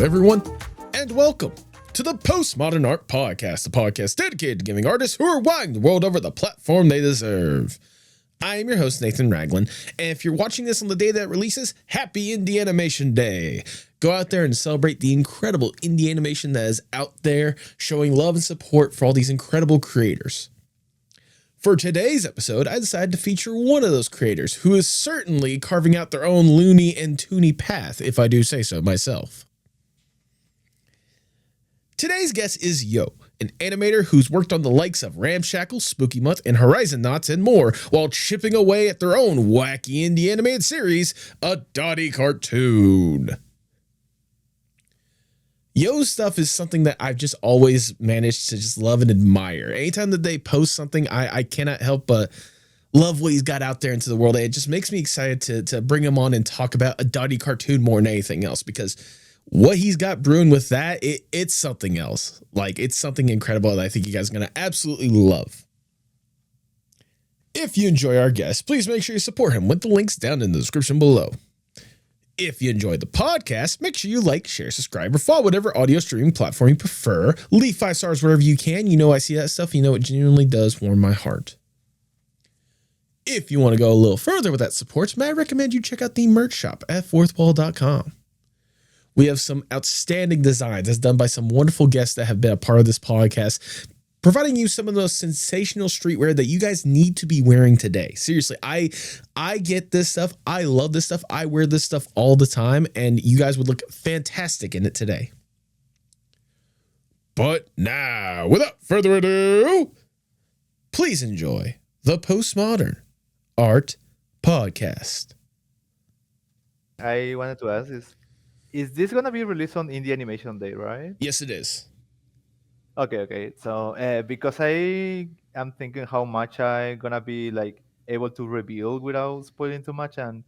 everyone, and welcome to the Postmodern Art Podcast, the podcast dedicated to giving artists who are wilding the world over the platform they deserve. I am your host, Nathan Ragland, and if you're watching this on the day that it releases, happy Indie Animation Day. Go out there and celebrate the incredible indie animation that is out there, showing love and support for all these incredible creators. For today's episode, I decided to feature one of those creators who is certainly carving out their own loony and toony path, if I do say so myself. Today's guest is Yojh, an animator who's worked on the likes of Ramshackle, Spooky Month and Horizonauts and more, while chipping away at their own wacky indie animated series, A Dotty Cartoon. Yojh's stuff is something that I've just always managed to just love and admire. Anytime that they post something, I cannot help but love what he's got out there into the world. It just makes me excited to bring him on and talk about A Dotty Cartoon more than anything else, because what he's got brewing with that, it's something else. Like, it's something incredible that I think you guys are going to absolutely love. If you enjoy our guest, please make sure you support him with the links down in the description below. If you enjoyed the podcast, make sure you like, share, subscribe, or follow whatever audio streaming platform you prefer. Leave 5 stars wherever you can. You know I see that stuff. You know it genuinely does warm my heart. If you want to go a little further with that support, may I recommend you check out the merch shop at fourthwall.com. We have some outstanding designs as done by some wonderful guests that have been a part of this podcast, providing you some of those sensational streetwear that you guys need to be wearing today. Seriously, I get this stuff. I love this stuff. I wear this stuff all the time, and you guys would look fantastic in it today. But now, without further ado, please enjoy the Postmodern Art Podcast. I wanted to ask is this gonna be released on Indie Animation Day, right? Yes, it is. Okay. So because I am thinking how much I gonna be like able to reveal without spoiling too much, and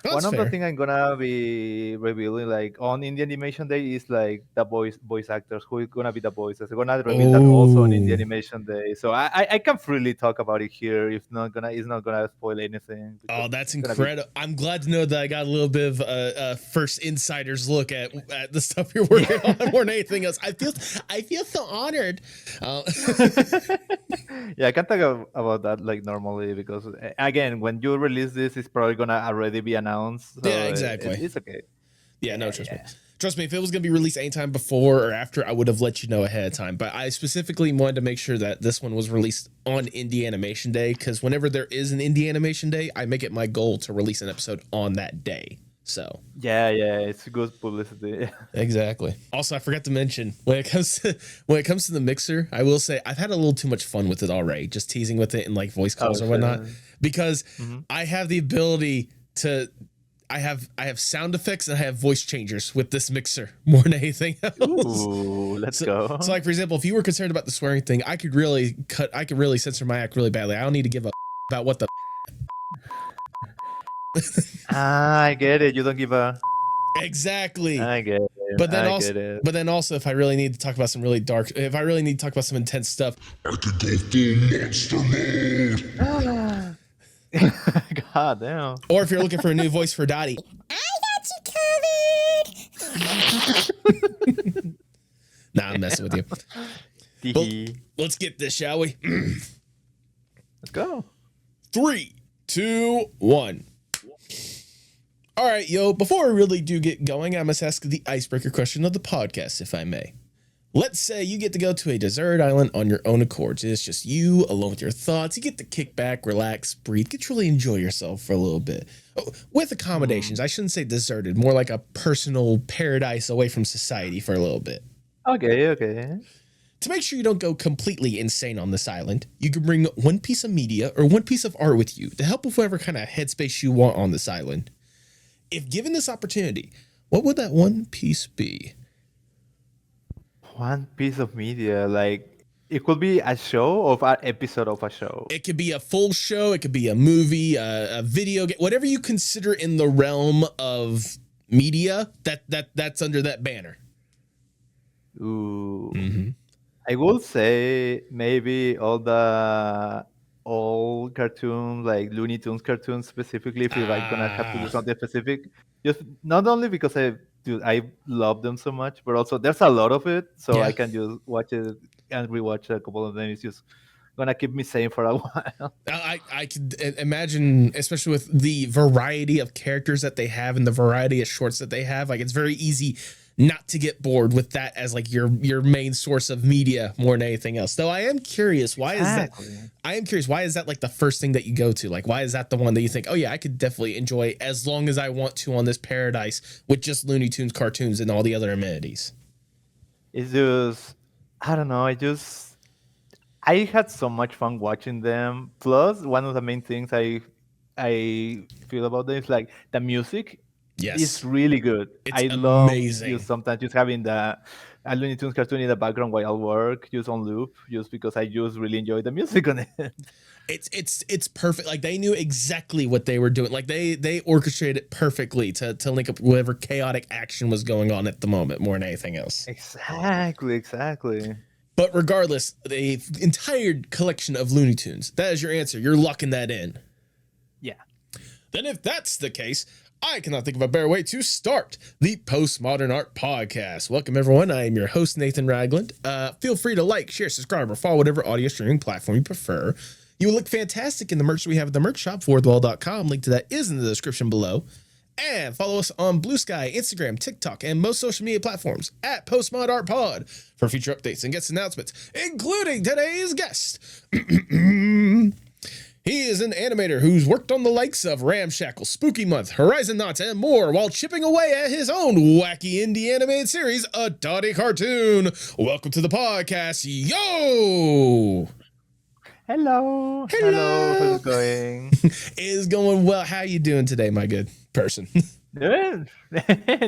That's one of fair. the things I'm gonna be revealing like on Indie Animation Day is like the voice actors who is gonna be the voices. I'm gonna reveal that also on Indie Animation Day. So I can freely talk about it here. If not gonna, it's not gonna spoil anything. Oh, that's incredible. I'm glad to know that I got a little bit of a first insider's look at the stuff you're working on more than anything else. I feel so honored. Yeah, I can talk about that like normally because again, when you release this, it's probably gonna already be announced. So Yeah, exactly. It's okay. Yeah, no, trust me. Trust me, if it was going to be released anytime before or after, I would have let you know ahead of time. But I specifically wanted to make sure that this one was released on Indie Animation Day, because whenever there is an Indie Animation Day, I make it my goal to release an episode on that day. So yeah, it's good publicity. Exactly. Also, I forgot to mention when it comes to the mixer, I will say I've had a little too much fun with it already, just teasing with it and like voice calls or whatnot, because I have the ability to. I have sound effects and I have voice changers with this mixer more than anything else. Ooh, let's go. So like, for example, if you were concerned about the swearing thing, I could really censor my act really badly. I don't need to give a about what the I get it. You don't give a exactly. I get it. But then also if I really need to talk about some really dark, if I really need to talk about some intense stuff, I could go full monster mode. God damn. or if you're looking for a new voice for Dotty, I got you covered. Nah, I'm messing with you. But let's get this, shall we? Let's go. 3, 2, 1. All right, Yojh, before we really do get going, I must ask the icebreaker question of the podcast, if I may. Let's say you get to go to a deserted island on your own accord. It's just you alone with your thoughts. You get to kick back, relax, breathe, get to really enjoy yourself for a little bit. With accommodations. I shouldn't say deserted, more like a personal paradise away from society for a little bit. Okay. To make sure you don't go completely insane on this island, you can bring one piece of media or one piece of art with you to help with whatever kind of headspace you want on this island. If given this opportunity, what would that one piece be? One piece of media, like it could be a show or an episode of a show. It could be a full show. It could be a movie, a video game, whatever you consider in the realm of media. That's under that banner. Ooh. I will say maybe all the old cartoons, like Looney Tunes cartoons specifically, if you're like gonna have to do something specific. Just not only because dude, I love them so much. But also, there's a lot of it, so Yeah. I can just watch it and rewatch a couple of them. It's just gonna keep me sane for a while. I could imagine, especially with the variety of characters that they have and the variety of shorts that they have, like it's very easy not to get bored with that as like your main source of media more than anything else. Though I am curious, why is that? I am curious, why is that like the first thing that you go to? Like, why is that the one that you think, oh yeah, I could definitely enjoy as long as I want to on this paradise with just Looney Tunes cartoons and all the other amenities? It's just, I don't know. I had so much fun watching them. Plus, one of the main things I feel about them is like the music is Yes, really good. it's I love just amazing. sometimes just having the a Looney Tunes cartoon in the background while I work, just on loop, just because I just really enjoy the music on it. It's perfect. Like they knew exactly what they were doing. Like they orchestrated it perfectly to link up whatever chaotic action was going on at the moment more than anything else. Exactly, exactly. But regardless, the entire collection of Looney Tunes, that is your answer. You're locking that in. Yeah. Then if that's the case, I cannot think of a better way to start the Postmodern Art Podcast. Welcome, everyone. I am your host, Nathan Ragland. Feel free to like, share, subscribe, or follow whatever audio streaming platform you prefer. You will look fantastic in the merch we have at the merch shop, forwardwall.com. Link to that is in the description below. And follow us on Blue Sky, Instagram, TikTok, and most social media platforms at Postmod Art Pod for future updates and guest announcements, including today's guest. He is an animator who's worked on the likes of Ramshackle, Spooky Month, Horizonauts, and more while chipping away at his own wacky indie animated series, A Dotty Cartoon. Welcome to the podcast, Yojh! Hello. Hello. How's it going? It is going well. How you doing today, my good person? Doing,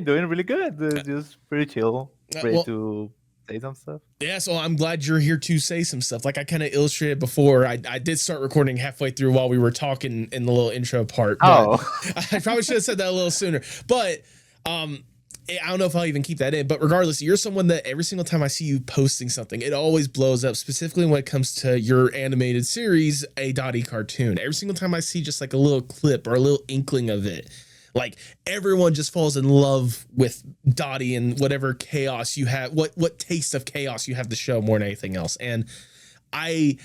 doing really good. Just pretty chill. Ready well- to say some stuff. Yeah, so I'm glad you're here to say some stuff. Like I kind of illustrated before, I did start recording halfway through while we were talking in the little intro part. Oh. I probably should have said that a little sooner. But I don't know if I'll even keep that in. But regardless, you're someone that every single time I see you posting something, it always blows up, specifically when it comes to your animated series, A Dotty Cartoon. Every single time I see just like a little clip or a little inkling of it, like everyone just falls in love with Dotty and whatever chaos you have, what taste of chaos you have to show more than anything else. And I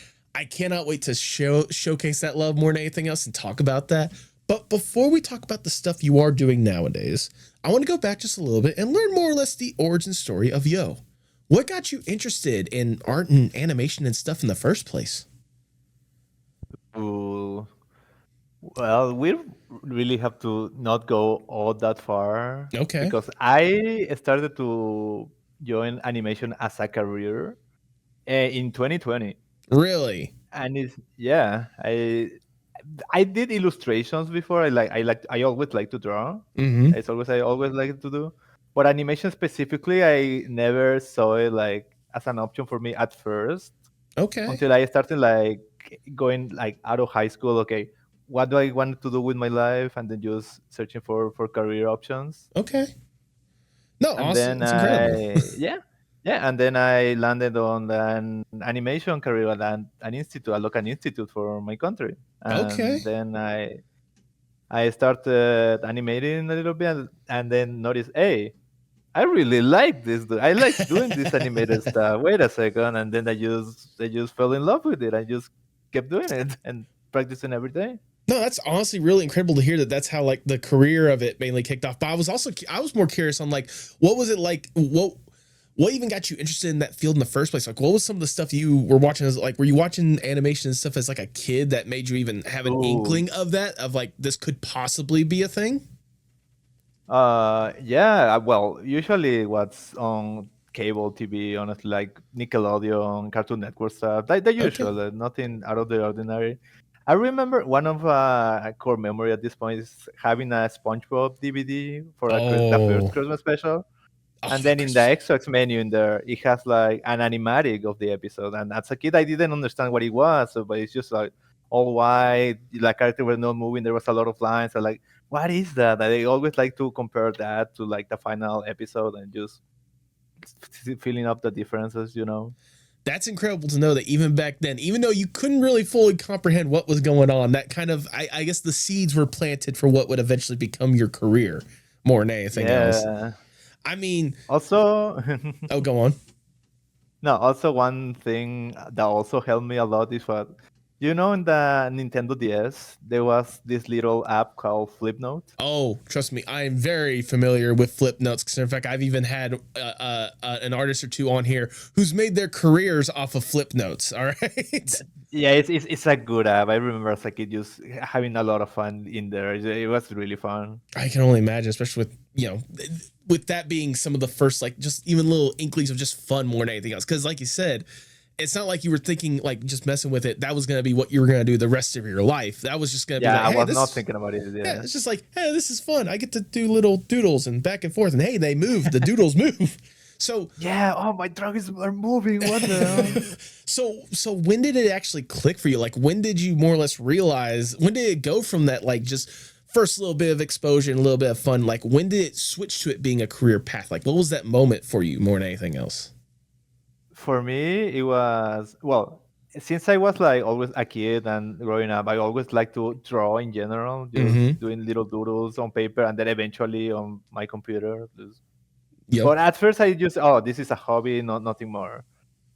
cannot wait to showcase that love more than anything else and talk about that. But before we talk about the stuff you are doing nowadays, I want to go back just a little bit and learn more or less the origin story of Yojh. What got you interested in art and animation and stuff in the first place? Ooh. Well, we really have to not go all that far. Okay. Because I started to join animation as a career in 2020. Really? And I did illustrations before. I always like to draw. Mm-hmm. It's always I always like to do. But animation specifically, I never saw it like as an option for me at first. Okay. Until I started like going like out of high school. Okay, what do I want to do with my life? And then just searching for career options. Okay. No, And awesome. then That's incredible. and then I landed on an animation career at an institute, a local institute for my country. And Okay. then I started animating a little bit, and then noticed, hey, I really like this. I like doing this animated stuff. Wait a second, and then I just fell in love with it. I just kept doing it and practicing every day. No, that's honestly really incredible to hear that that's how like the career of it mainly kicked off. But I was more curious on like, what was it like? What even got you interested in that field in the first place? Like, what was some of the stuff you were watching as like, were you watching animation and stuff as like a kid that made you even have an inkling of that, of like, this could possibly be a thing? Yeah. Well, usually what's on cable TV, honestly, like Nickelodeon, Cartoon Network stuff, the usual, nothing out of the ordinary. I remember one of a core memory at this point is having a SpongeBob DVD for the first Christmas special. And then in the extracts menu in there, it has like an animatic of the episode. And as a kid, I didn't understand what it was. But it's just like all white, like character was not moving. There was a lot of lines. I'm like, what is that? I always like to compare that to like the final episode and just filling up the differences, That's incredible to know that even back then, even though you couldn't really fully comprehend what was going on, that kind of, I guess the seeds were planted for what would eventually become your career more than anything else. I mean, Also, oh, go on. no, also one thing that also helped me a lot is what in the Nintendo DS there was this little app called Flipnote. Oh, trust me, I am very familiar with flip notes. Because in fact, I've even had an artist or two on here who's made their careers off of flip notes. All right. Yeah, it's a good app. I remember as a kid just having a lot of fun in there. It was really fun. I can only imagine, especially with with that being some of the first like just even little inklings of just fun more than anything else. Because like you said, it's not like you were thinking like just messing with it. That was going to be what you were going to do the rest of your life. That was just going to be Yeah, like, I hey, was this not thinking about it. yeah, Yeah. it's just like, hey, this is fun. I get to do little doodles and back and forth, and hey, they move. The doodles move. So Yeah. Oh, my drawings are moving. What the hell? so when did it actually click for you? Like when did you more or less realize? When did it go from that like just first little bit of exposure and a little bit of fun? Like when did it switch to it being a career path? Like what was that moment for you more than anything else? For me, it was well. Since I was like always a kid and growing up, I always like to draw in general, just Mm-hmm. doing little doodles on paper and then eventually on my computer. Yep. But at first, I just this is a hobby, not nothing more.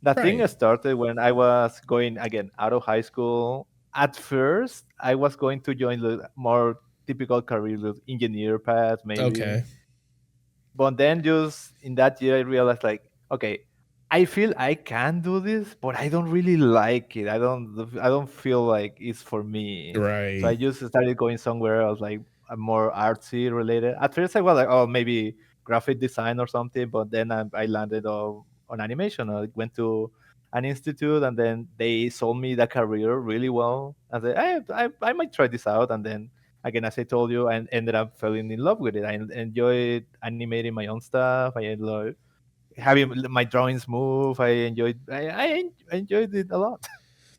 The thing Right. started when I was going again out of high school. At first, I was going to join the more typical career, the engineer path, maybe. Okay. But then just in that year, I realized like, okay, I feel I can do this, but I don't really like it. I don't feel like it's for me. So I Right. just started going somewhere else, like more artsy related. At first, I was like, oh, maybe graphic design or something. But then I landed on animation. I went to an institute, and then they sold me the career really well. I said, I might try this out, and then again, as I told you, I ended up falling in love with it. I enjoyed animating my own stuff. I enjoyed having my drawings move. I enjoyed it a lot.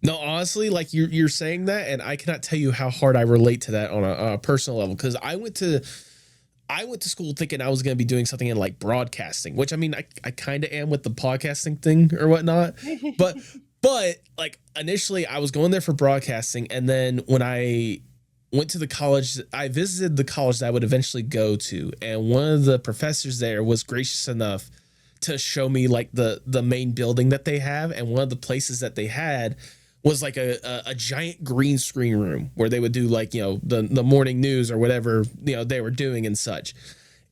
No, honestly, like you're saying that, and I cannot tell you how hard I relate to that on a personal level because I went to school thinking I was going to be doing something in like broadcasting, which I mean I kind of am with the podcasting thing or whatnot, but like initially I was going there for broadcasting, and then when I went to the college, I visited the college that I would eventually go to, and one of the professors there was gracious enough to show me like the main building that they have, and one of the places that they had was like a giant green screen room where they would do like the morning news or whatever they were doing and such.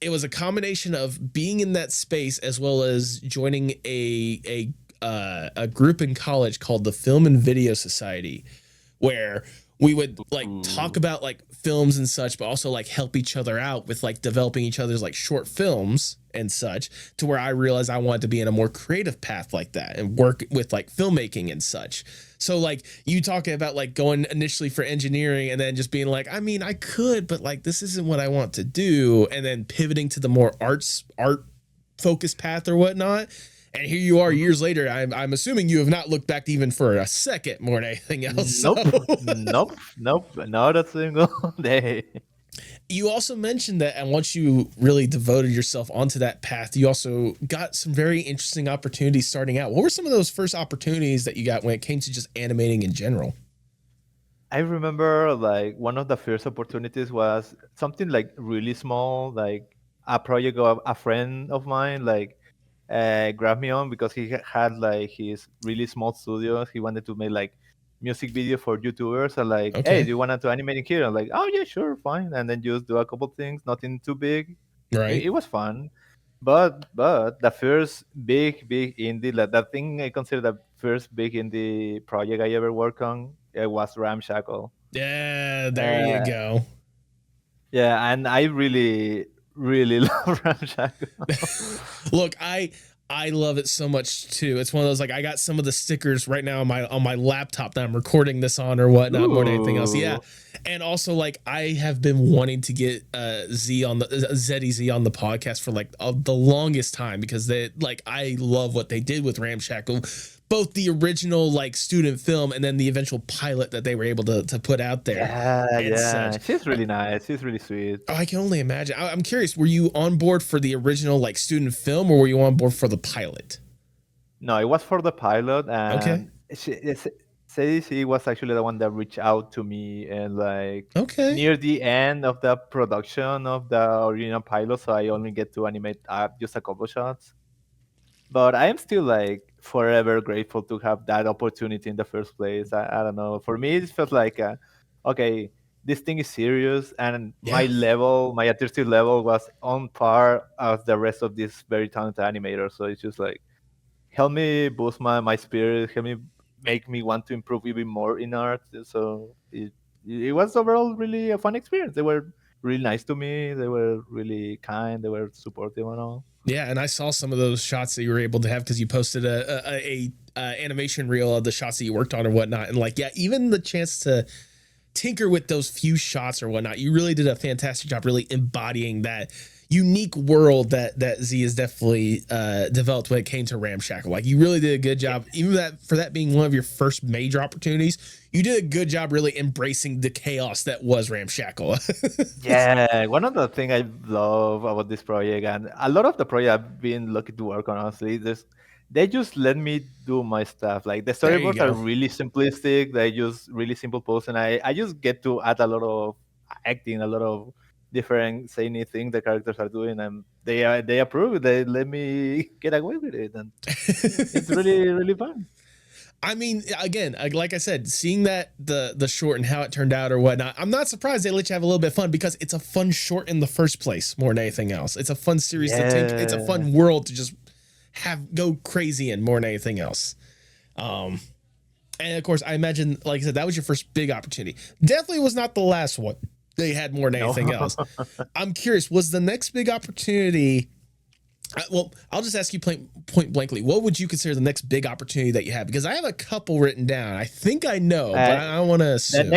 It was a combination of being in that space as well as joining a group in college called the Film and Video Society, where we would like talk about like films and such, but also like help each other out with like developing each other's like short films and such, to where I realized I wanted to be in a more creative path like that and work with like filmmaking and such. So like you talking about like going initially for engineering and then just being like, I mean, I could, but like this isn't what I want to do. And then pivoting to the more art focused path or whatnot. And here you are years later. I'm assuming you have not looked back even for a second more than anything else. Nope, So. nope, not a single day. You also mentioned that, and once you really devoted yourself onto that path, you also got some very interesting opportunities starting out. What were some of those first opportunities that you got when it came to just animating in general? I remember like one of the first opportunities was something like really small, like a project of a friend of mine, like grabbed me on because he had like his really small studio. He wanted to make like music video for YouTubers and like, hey, Okay. do you want to animate in here? I'm like, oh yeah, sure, fine. And then just do a couple things, nothing too big. It, Right. it was fun. But the first big indie, like the thing I consider the first big indie project I ever worked on, it was Ramshackle. Yeah, there you Uh, go. yeah, and I really love Ramshackle. Look, I love it so much too. It's one of those like I got some of the stickers right now on my laptop that I'm recording this on or whatnot more than anything else. Yeah. Ooh. And also like I have been wanting to get Z on the ZZ on the podcast for like the longest time because they like I love what they did with Ramshackle, both the original like student film and then the eventual pilot that they were able to put out there Yeah, and yeah. such. She's really nice. She's really sweet. Oh, I can only imagine. I'm curious, were you on board for the original like student film or were you on board for the pilot? No, it was for the pilot, Okay. and CDC was actually the one that reached out to me and like Okay. near the end of the production of the original pilot, so I only get to animate just a couple shots. But I am still like forever grateful to have that opportunity in the first place. I don't know. For me, it felt like, okay, this thing is serious, and my Yeah. level, my artistic level, was on par as the rest of these very talented animators. So it's just like help me boost my spirit, help me make me want to improve even more in art. So it was overall really a fun experience. They were really nice to me. They were really kind. They were supportive and all. Yeah, and I saw some of those shots that you were able to have because you posted a animation reel of the shots that you worked on or whatnot, and like, yeah, even the chance to tinker with those few shots or whatnot, you really did a fantastic job, really embodying that unique world that Z has definitely developed when it came to Ramshackle. Like, you really did a good job, even that for that being one of your first major opportunities. You did a good job really embracing the chaos that was Ramshackle. Yeah, one of the things I love about this project, and a lot of the project I've been lucky to work on, honestly, this they just let me do my stuff. Like the There you storyboards are go. really simplistic. They just really simple pose, and I just get to add a lot of acting, a lot of different zany things the characters are doing, and they approve. They let me get away with it, and it's really fun. I mean, again, like I said, seeing that the short and how it turned out or whatnot, I'm not surprised they let you have a little bit of fun because it's a fun short in the first place more than anything else. It's a fun series to take. It's a Yeah. fun world to just have go crazy in more than anything else. Um, and of course, I imagine, like I said, that was your first big opportunity. Definitely was not the last one they had more than No. anything else. I'm curious, was the next big opportunity? Well, I'll just ask you point blankly. What would you consider the next big opportunity that you have? Because I have a couple written down. I think I know, but Uh, I don't want to The assume.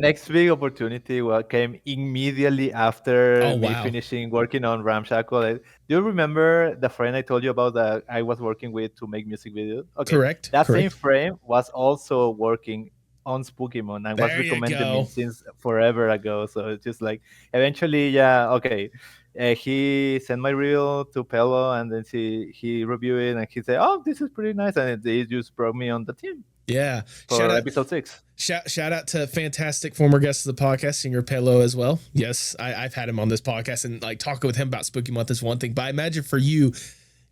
next big opportunity came immediately Oh, after me wow. finishing working on Ramshackle. Do you remember the friend I told you about that I was working with to make music videos? Okay, Correct. that same Correct. frame was also working on Spookymon and was There you recommending me go. since forever ago. So it's just like eventually, yeah, okay. He sent my reel to Pelo, and then he reviewed it, and he said, "Oh, this is pretty nice," and they just brought me on the team Yeah. Shout for out. episode 6. Shout out to fantastic former guest of the podcast, Singer Pelo, as well. Yes, I've had him on this podcast, and like talking with him about Spooky Month is one thing, but I imagine for you,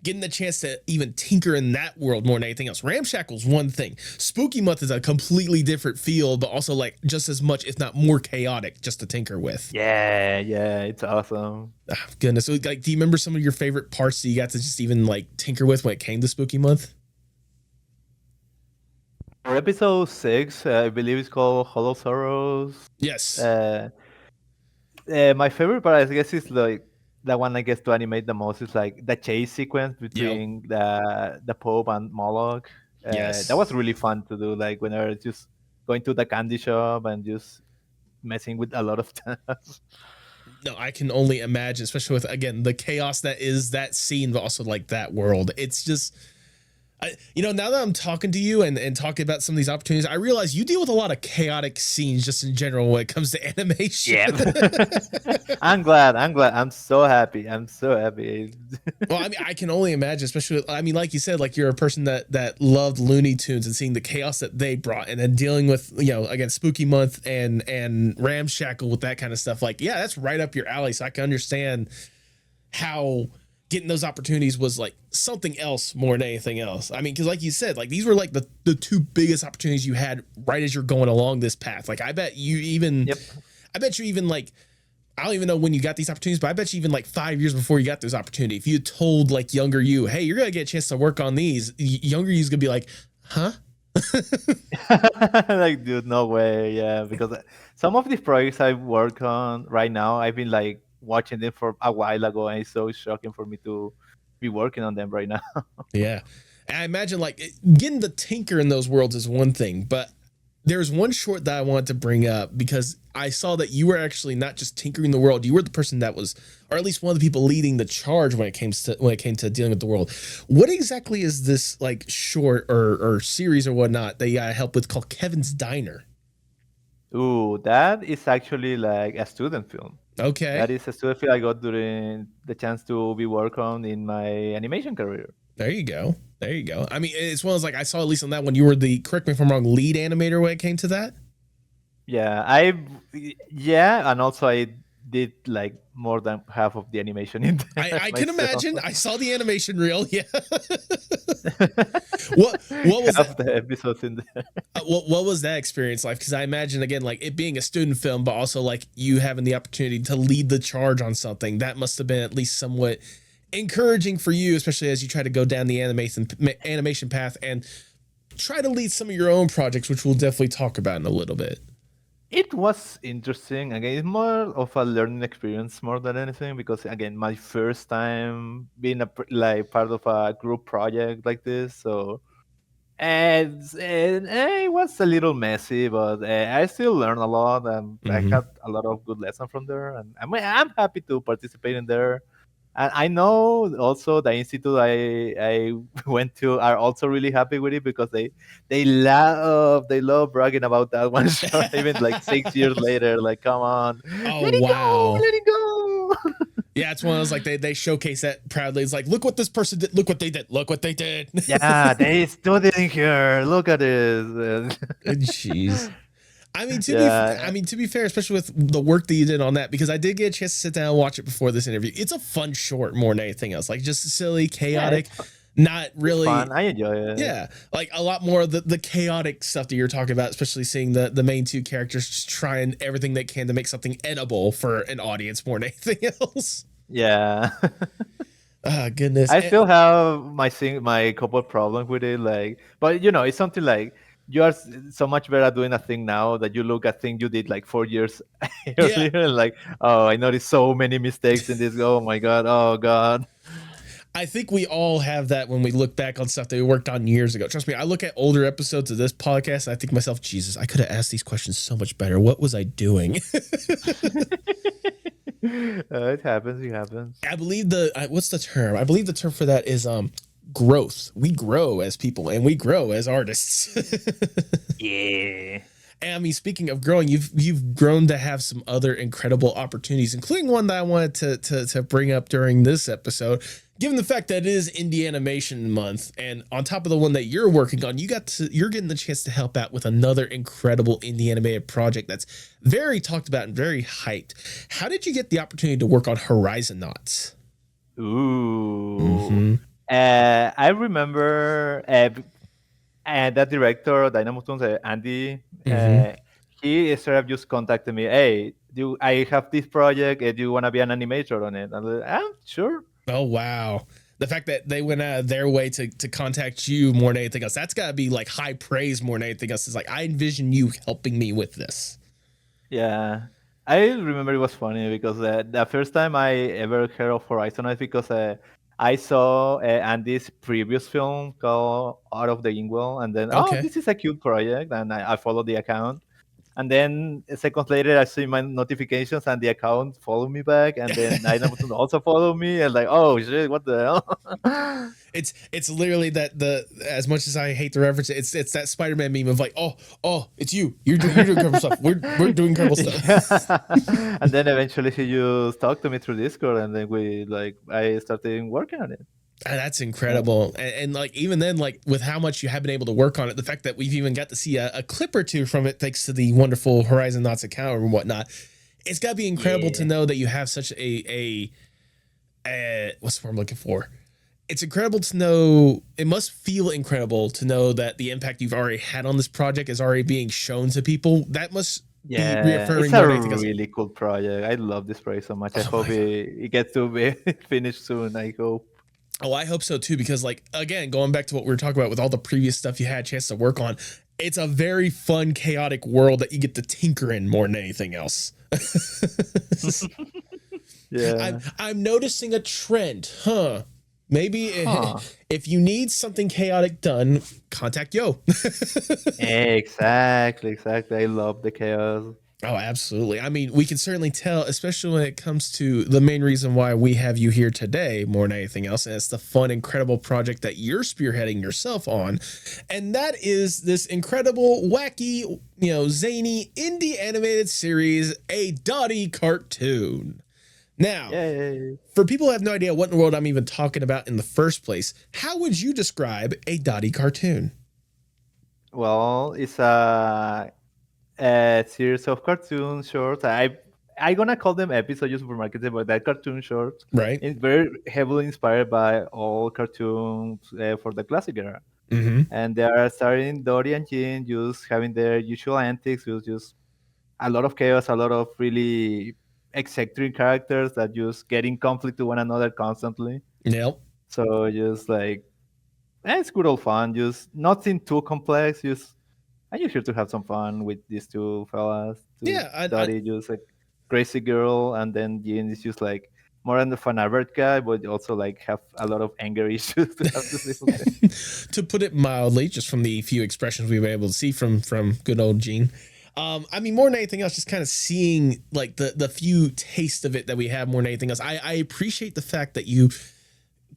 getting the chance to even tinker in that world more than anything else. Ramshackle's one thing. Spooky Month is a completely different field, but also like just as much, if not more chaotic, just to tinker with. Yeah, it's awesome. Ah, goodness. So, like, do you remember some of your favorite parts that you got to just even like tinker with when it came to Spooky Month? For episode 6, I believe it's called Hollow Sorrows. Yes. Uh, my favorite part, I guess, is like the one I guess to animate the most is like the chase sequence Yep. between the Pope and Moloch. That was Yes. really fun to do. Like when they're just going to the candy shop and just messing with a lot of stuff. No, I can only imagine, especially with again the chaos that is that scene, but also like that world. It's just now that I'm talking to you and talking about some of these opportunities, I realize you deal with a lot of chaotic scenes just in general when it comes to animation. Yeah, I'm glad. I'm so happy. I'm so happy. Well, I mean, I can only imagine, especially I mean, like you said, like you're a person that loved Looney Tunes and seeing the chaos that they brought, and then dealing with again Spooky Month and Ramshackle with that kind of stuff. Like, yeah, that's right up your alley. So I can understand how getting those opportunities was like something else more than anything else. I mean, because like you said, like these were like the two biggest opportunities you had right as you're going along this path. Like, I bet you even, Yep. I bet you even like, I don't even know when you got these opportunities, but I bet you even like 5 years before you got this opportunity, if you had told like younger you, hey, you're gonna get a chance to work on these, younger you's gonna be like, huh? Like, dude, no way. Yeah, because some of these projects I work on right now, I've been like watching them for a while ago, and it's so shocking for me to be working on them right now. Yeah. And I imagine like getting the tinker in those worlds is one thing, but there's one short that I wanted to bring up because I saw that you were actually not just tinkering the world. You were the person that was, or at least one of the people leading the charge when it came to dealing with the world. What exactly is this like short or series or whatnot that you got help with called Kevin's Diner? Ooh, that is actually like a student film. Okay. That is a student film I got during the chance to be work on in my animation career. There you go. There you go. I mean, it's one of those, like, I saw at least on that one, you were the, correct me if I'm wrong, lead animator when it came to that. Yeah, and also I did like more than half of the animation in there I can myself. imagine. I saw the animation reel. Yeah. What was Half that? the episodes in there. What was that experience like? Because I imagine, again, like it being a student film, but also like you having the opportunity to lead the charge on something that must have been at least somewhat encouraging for you, especially as you try to go down the animation path and try to lead some of your own projects, which we'll definitely talk about in a little bit. It was interesting. Again, it's more of a learning experience more than anything because again, my first time being like part of a group project like this, so and it was a little messy, but I still learned a lot, and I Mm-hmm. had a lot of good lessons from there, and I'm happy to participate in there. And I know also the institute I went to are also really happy with it because they love bragging about that one shot even like 6 years later. Like, come on, Oh let it go, wow. let it go. Yeah, it's one of those like they showcase that proudly. It's like, look what this person did, look what they did, look what they did. Yeah, they stood in here. Look at this. Jeez. I mean, Yeah, to be fair, especially with the work that you did on that, because I did get a chance to sit down and watch it before this interview. It's a fun short more than anything else. Like just silly, yeah, chaotic, not it's really. fun. I enjoy it. Yeah, like a lot more of the chaotic stuff that you're talking about, especially seeing the main two characters just trying everything they can to make something edible for an audience more than anything else. Yeah. Ah, goodness. I still have my couple problems with it, like, but it's something like you are so much better at doing a thing now that you look at thing you did like 4 years Yeah, earlier, and like, oh, I noticed so many mistakes in this. Oh my god, oh god. I think we all have that when we look back on stuff that we worked on years ago. Trust me, I look at older episodes of this podcast and I think to myself, Jesus, I could have asked these questions so much better. What was I doing? It happens. It happens. I believe what's the term? I believe the term for that is growth. We grow as people and we grow as artists. Yeah. And I mean, speaking of growing, you've grown to have some other incredible opportunities, including one that I wanted to bring up during this episode. Given the fact that it is Indie Animation Month, and on top of the one that you're working on, you're getting the chance to help out with another incredible indie animated project that's very talked about and very hyped. How did you get the opportunity to work on Horizonauts? Ooh. Mm-hmm. I remember that director, Dynamo Toons, Andy, Mm-hmm. he sort of just contacted me. Hey, I have this project? Do you want to be an animator on it? And I'm like, sure. Oh wow. The fact that they went out of their way to contact you more than anything else, that's got to be like high praise more than anything else. It's like, I envision you helping me with this. Yeah. I remember it was funny because the first time I ever heard of Horizon is because I saw Andy's previous film called Out of the Inkwell, and then, oh, Okay. this is a cute project, and I followed the account. And then seconds later, I see my notifications, and the account followed me back, and then Dynamo also followed me, and like, oh shit, what the hell? It's literally that as much as I hate the reference, it's that Spider-Man meme of like, oh, it's you're doing incredible stuff. We're doing incredible stuff. Yeah. And then eventually he just talked to me through Discord, and then I started working on it. That's incredible. And like even then, like with how much you have been able to work on it, the fact that we've even got to see a clip or two from it thanks to the wonderful Horizonauts account and whatnot, it's got to be incredible to Yeah. know that you have such a what's the word I'm looking for? It's incredible to know. It must feel incredible to know that the impact you've already had on this project is already being shown to people. That must be Yeah, reaffirming it's a more than anything else. really cool project. I love this project so much. I Oh hope my God. it gets to be finished soon. I hope. Oh, I hope so too, because like again, going back to what we were talking about with all the previous stuff you had a chance to work on, it's a very fun, chaotic world that you get to tinker in more than anything else. Yeah. I'm noticing a trend, huh? Maybe Huh. if you need something chaotic done, contact Yojh. Exactly. I love the chaos. Oh, absolutely. I mean, we can certainly tell, especially when it comes to the main reason why we have you here today more than anything else. And it's the fun, incredible project that you're spearheading yourself on. And that is this incredible, wacky, zany indie animated series, A Dotty Cartoon. Now, Yay. for people who have no idea what in the world I'm even talking about in the first place, how would you describe a Dotty cartoon? Well, it's a series of cartoon shorts. I gonna call them episodes just for marketing, but that cartoon shorts. Right. It's very heavily inspired by all cartoons for the classic era. Mm-hmm. And they are starring Dory and Jean just having their usual antics with just a lot of chaos, a lot of really eccentric characters that just get in conflict to one another constantly. Yep. So just like it's good old fun, just nothing too complex, just I'm just here to have some fun with these two fellas. To Yeah. Dottie just a crazy girl, and then Jean is just like more on the fun Albert guy, but also like have a lot of anger issues to have to deal with. To put it mildly, just from the few expressions we were able to see from good old Gene. I mean, more than anything else, just kind of seeing like the few taste of it that we have more than anything else. I appreciate the fact that you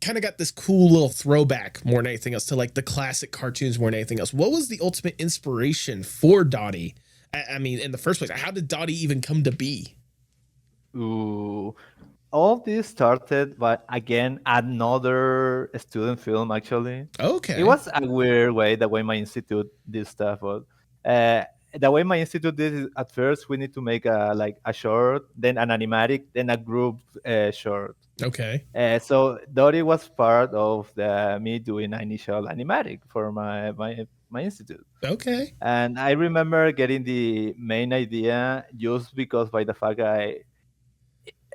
kind of got this cool little throwback more than anything else to like the classic cartoons more than anything else. What was the ultimate inspiration for Dottie? I mean, in the first place, how did Dottie even come to be? Ooh. All this started by again another student film actually. It Okay. was a weird way the way my institute did stuff, but uh, the way my institute did is at first we need to make a short, then an animatic, then a group short. Okay. So Dory was part of the me doing an initial animatic for my institute. Okay. And I remember getting the main idea just because by the fact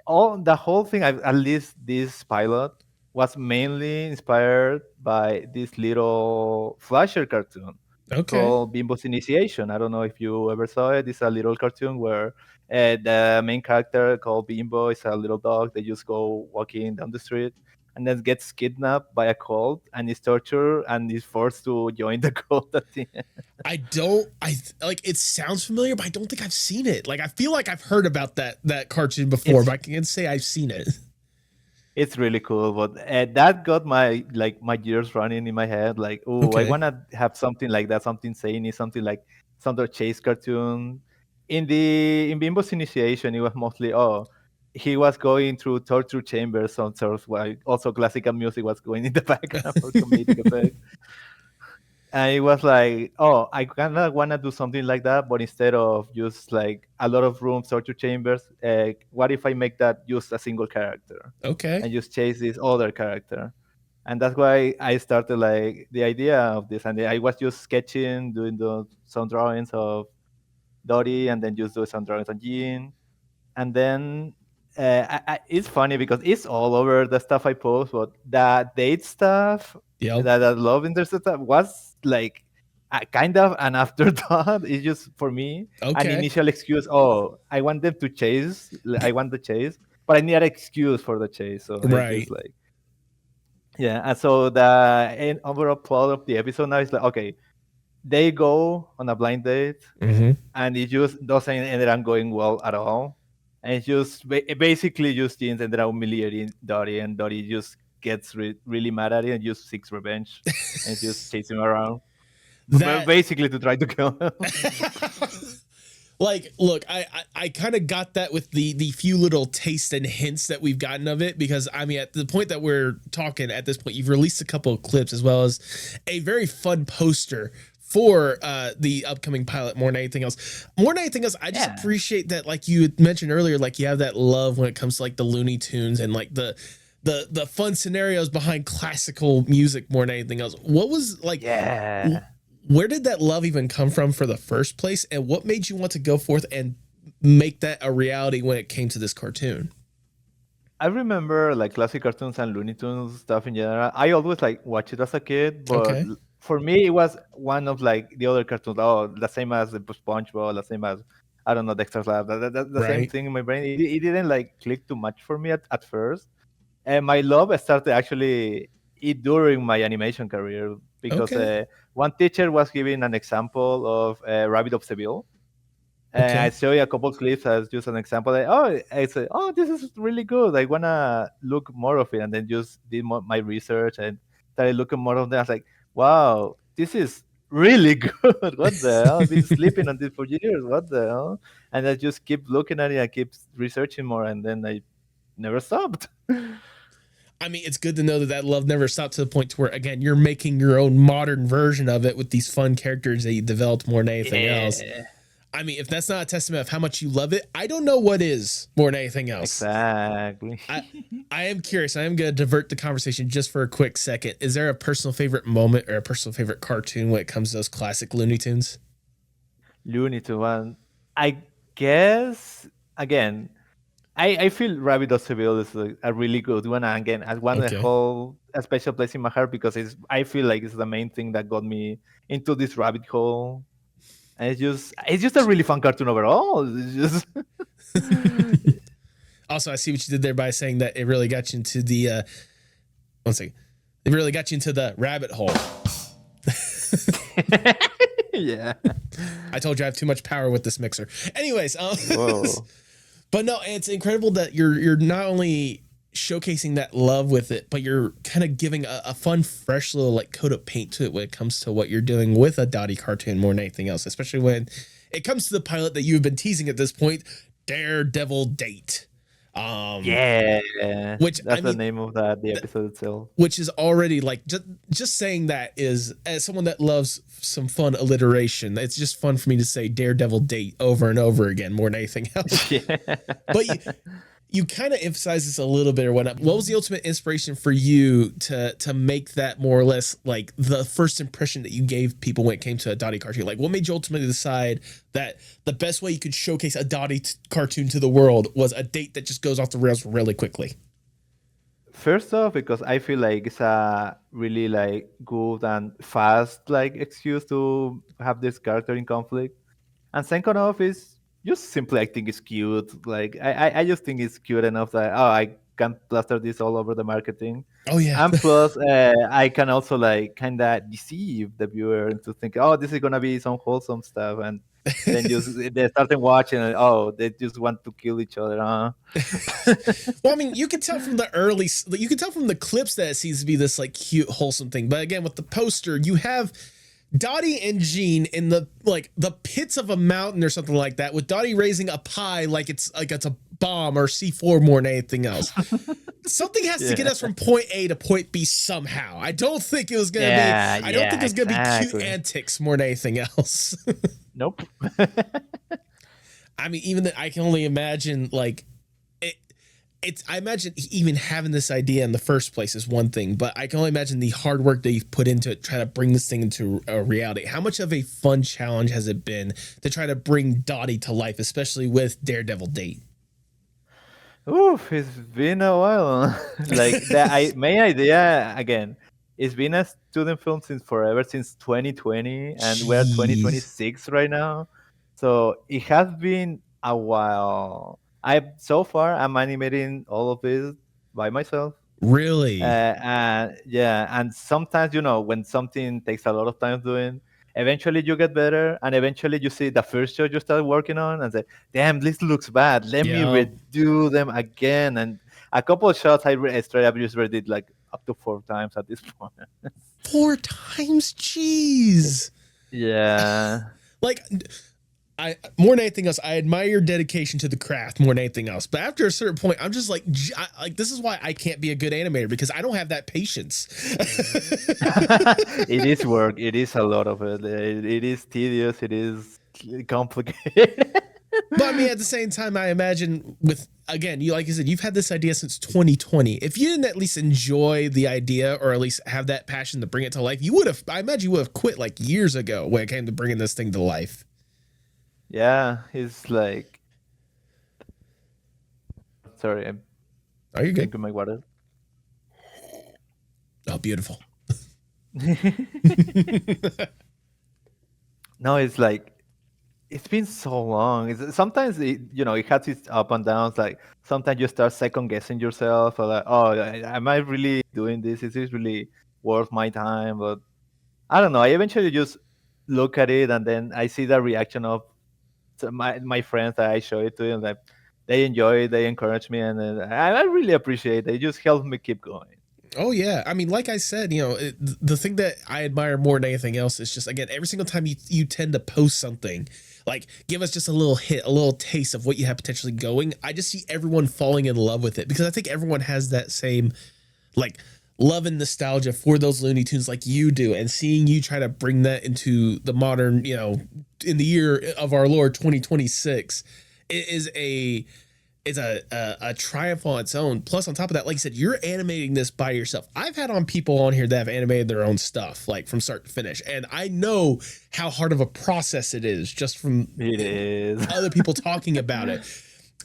all the whole thing, at least this pilot, was mainly inspired by this little flasher cartoon Okay. called Bimbo's Initiation. I don't know if you ever saw it. It's a little cartoon where the main character called Bimbo is a little dog. They just go walking down the street and then gets kidnapped by a cult and is tortured and is forced to join the cult at the end. I don't. Like it sounds familiar, but I don't think I've seen it. Like I feel like I've heard about that cartoon before, It's but I can't say I've seen it. It's really cool, but that got my gears running in my head. Like, oh, I Okay. wanna have something like that, something zany, something like some sort of chase cartoon. In Bimbo's Initiation, it was mostly he was going through torture chambers, some sort of while also classical music was going in the background for comedic effect. And it was like, oh, I kind of want to do something like that, but instead of just like a lot of rooms, torture chambers, what if I make that just a single character Okay. and just chase this other character? And that's why I started like the idea of this. And I was just sketching, doing some drawings of Dottie, and then just do some drawings on Jean. And then it's funny because it's all over the stuff I post, but the date stuff, Yep. that love interest stuff was like a kind of an afterthought. It's just for me an Okay. initial excuse. Oh, I want them to chase. I want the chase, but I need an excuse for the chase. So it's just Right. like yeah. And so the overall plot of the episode now is like okay, they go on a blind date Mm-hmm. and it just doesn't end up going well at all. And it's just basically just Jeans ended up humiliating Dottie, and Dottie just gets really mad at it and just seeks revenge and just chase him around, That basically to try to kill him. like look, I kind of got that with the few little tastes and hints that we've gotten of it, because I mean at the point that we're talking at this point, you've released a couple of clips as well as a very fun poster for the upcoming pilot more than anything else. More than anything else, I just Yeah. appreciate that, like you had mentioned earlier, like you have that love when it comes to like the Looney Tunes and like the fun scenarios behind classical music more than anything else. What was like Yeah. where did that love even come from for the first place, and what made you want to go forth and make that a reality when it came to this cartoon? I remember like classic cartoons and Looney Tunes stuff in general. I always like watch it as a kid, but Okay. for me it was one of like the other cartoons. Oh, the same as the SpongeBob, the same as I don't know Dexter's Lab. The same Right. thing in my brain. It didn't like click too much for me at first. And my love started actually during my animation career because Okay. one teacher was giving an example of Rabbit of Seville. And I Okay. show you a couple clips as just an example. Like, oh, I said, oh, this is really good. I wanna look more of it, and then just did my research and started looking more of them. I was like, wow, this is really good. What the hell? I've been sleeping on this for years. What the hell? And I just keep looking at it. I keep researching more, and then I never stopped. I mean, it's good to know that that love never stopped to the point to where, again, you're making your own modern version of it with these fun characters that you developed more than anything else. I mean, if that's not a testament of how much you love it, I don't know what is more than anything else. Exactly. I am curious. I am going to divert the conversation just for a quick second. Is there a personal favorite moment or a personal favorite cartoon when it comes to those classic Looney Tunes? Looney Tunes one. I guess again, I feel Rabbit of Seville is a really good one. And again, I want to Okay. hold a special place in my heart because I feel like it's the main thing that got me into this rabbit hole. And it's just a really fun cartoon overall. It's just Also, I see what you did there by saying that it really got you into the one second. It really got you into the rabbit hole. yeah. I told you I have too much power with this mixer. Anyways, Whoa. but no, it's incredible that you're not only showcasing that love with it, but you're kind of giving a fun, fresh little like coat of paint to it when it comes to what you're doing with A Dotty Cartoon more than anything else, especially when it comes to the pilot that you've been teasing at this point, Daredevil Date. Yeah. Which That's the name of the episode itself. which is already like just saying that is, as someone that loves some fun alliteration, it's just fun for me to say Daredevil Date over and over again more than anything else. Yeah. But you kind of emphasize this a little bit or whatnot. What was the ultimate inspiration for you to make that more or less like the first impression that you gave people when it came to A Dotty Cartoon? Like, what made you ultimately decide that the best way you could showcase A Dotty Cartoon to the world was a date that just goes off the rails really quickly? First off, because I feel like it's a really like good and fast like excuse to have this character in conflict. And second off is just simply I think it's cute. Like I just think it's cute enough that I can plaster this all over the marketing. Oh yeah. And plus I can also like kinda deceive the viewer into thinking, oh, this is gonna be some wholesome stuff and then just they started watching and they just want to kill each other, huh? Well, I mean, you can tell from you can tell from the clips that it seems to be this like cute, wholesome thing. But again, with the poster, you have Dottie and Jean in the pits of a mountain or something like that, with Dottie raising a pie like it's a bomb or C4 more than anything else. Something has to get us from point A to point B somehow. I don't think it was gonna be. I don't think it was gonna be cute antics more than anything else. Nope. I mean, even I can only imagine like I imagine even having this idea in the first place is one thing, but I can only imagine the hard work that you've put into it, trying to bring this thing into a reality. How much of a fun challenge has it been to try to bring Dottie to life, especially with Daredevil Date? Oof, it's been a while. Like the main idea again. It's been a student film since 2020, and we're Jeez. 2026 right now. So it has been a while. I'm animating all of it by myself. Really? And yeah, and sometimes when something takes a lot of time doing, eventually you get better, and eventually you see the first shot you start working on and say, "Damn, this looks bad. Let me Yeah. redo them again." And a couple of shots I straight up just redid like up to 4 times at this point. 4 times? Jeez. Yeah. Like, I more than anything else, I admire your dedication to the craft more than anything else. But after a certain point, I'm just like this is why I can't be a good animator, because I don't have that patience. It is work. It is a lot of it. It is tedious. It is complicated. But I mean, at the same time, I imagine with, again, like you said, you've had this idea since 2020. If you didn't at least enjoy the idea or at least have that passion to bring it to life, I imagine you would have quit like years ago when it came to bringing this thing to life. Yeah, it's like. Sorry, I'm Are you good? drinking my water. Oh, beautiful. No, it's like it's been so long. Sometimes it has its up and downs. Like sometimes you start second guessing yourself, or like, oh, am I really doing this? Is this really worth my time? But I don't know. I eventually just look at it, and then I see the reaction of my friends that I show it to, and like they enjoy it, they encourage me, and I really appreciate it. It just helps me keep going. Oh yeah, I mean, like I said, the thing that I admire more than anything else is just, again, every single time you tend to post something, Like, give us just a little hit, a little taste of what you have potentially going. I just see everyone falling in love with it because I think everyone has that same like love and nostalgia for those Looney Tunes like you do, and seeing you try to bring that into the modern, in the year of our Lord 2026 is a triumph on its own. Plus, on top of that, like you said, you're animating this by yourself. I've had on people on here that have animated their own stuff, like from start to finish, and I know how hard of a process it is just from It is. other people talking about it.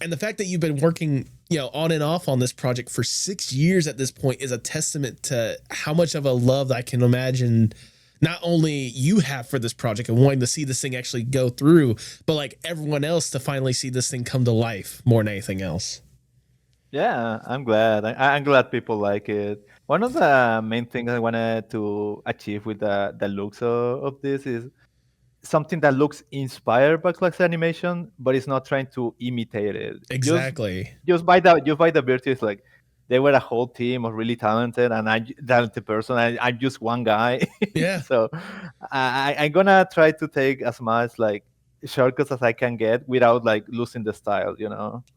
And the fact that you've been working, on and off on this project for 6 years at this point is a testament to how much of a love I can imagine not only you have for this project and wanting to see this thing actually go through, but like everyone else to finally see this thing come to life more than anything else. Yeah, I'm glad. I'm glad people like it. One of the main things I wanted to achieve with the looks of this is something that looks inspired by classic animation, but it's not trying to imitate it. Exactly. Just by the virtue, it's like they were a whole team of really talented, and talented person. I'm just one guy. Yeah. So I'm gonna try to take as much like shortcuts as I can get without like losing the style.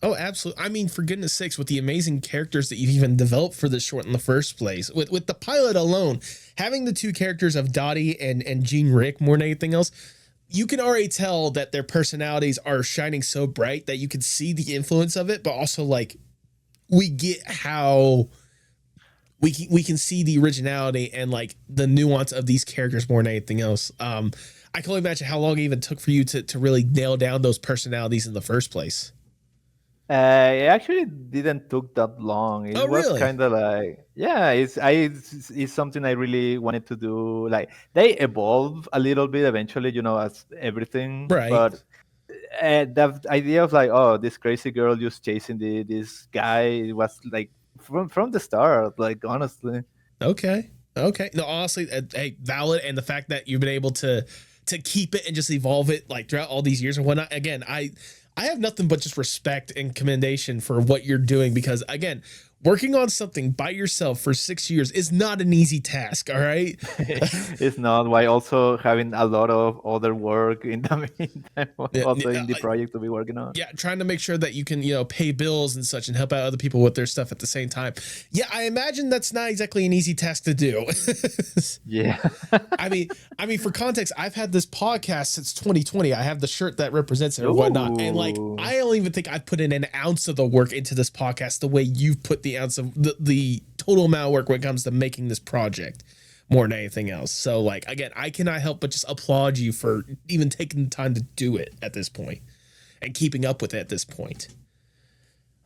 Oh, absolutely. I mean, for goodness sakes, with the amazing characters that you've even developed for this short in the first place, with the pilot alone, having the two characters of Dotty and Jean Rick more than anything else, you can already tell that their personalities are shining so bright that you can see the influence of it, but also like we get how we can see the originality and like the nuance of these characters more than anything else. I can only imagine how long it even took for you to really nail down those personalities in the first place. It actually didn't took that long. It Oh, was really? kind of like, yeah, it's something I really wanted to do. Like they evolve a little bit eventually, as everything. Right. But the idea of like, oh, this crazy girl just chasing this guy, it was like from the start. Like honestly, Okay. Okay. No, honestly, hey, valid. And the fact that you've been able to keep it and just evolve it like throughout all these years and whatnot. Again, I have nothing but just respect and commendation for what you're doing because again, working on something by yourself for 6 years is not an easy task. All right. it's not. Why also having a lot of other work in the meantime, also in the project to be working on. Yeah, trying to make sure that you can, pay bills and such and help out other people with their stuff at the same time. Yeah, I imagine that's not exactly an easy task to do. Yeah. I mean, for context, I've had this podcast since 2020. I have the shirt that represents it or whatnot. And like, I don't even think I've put in an ounce of the work into this podcast the way you've put the ounce of the total amount of work when it comes to making this project more than anything else. So like, again, I cannot help but just applaud you for even taking the time to do it at this point and keeping up with it at this point.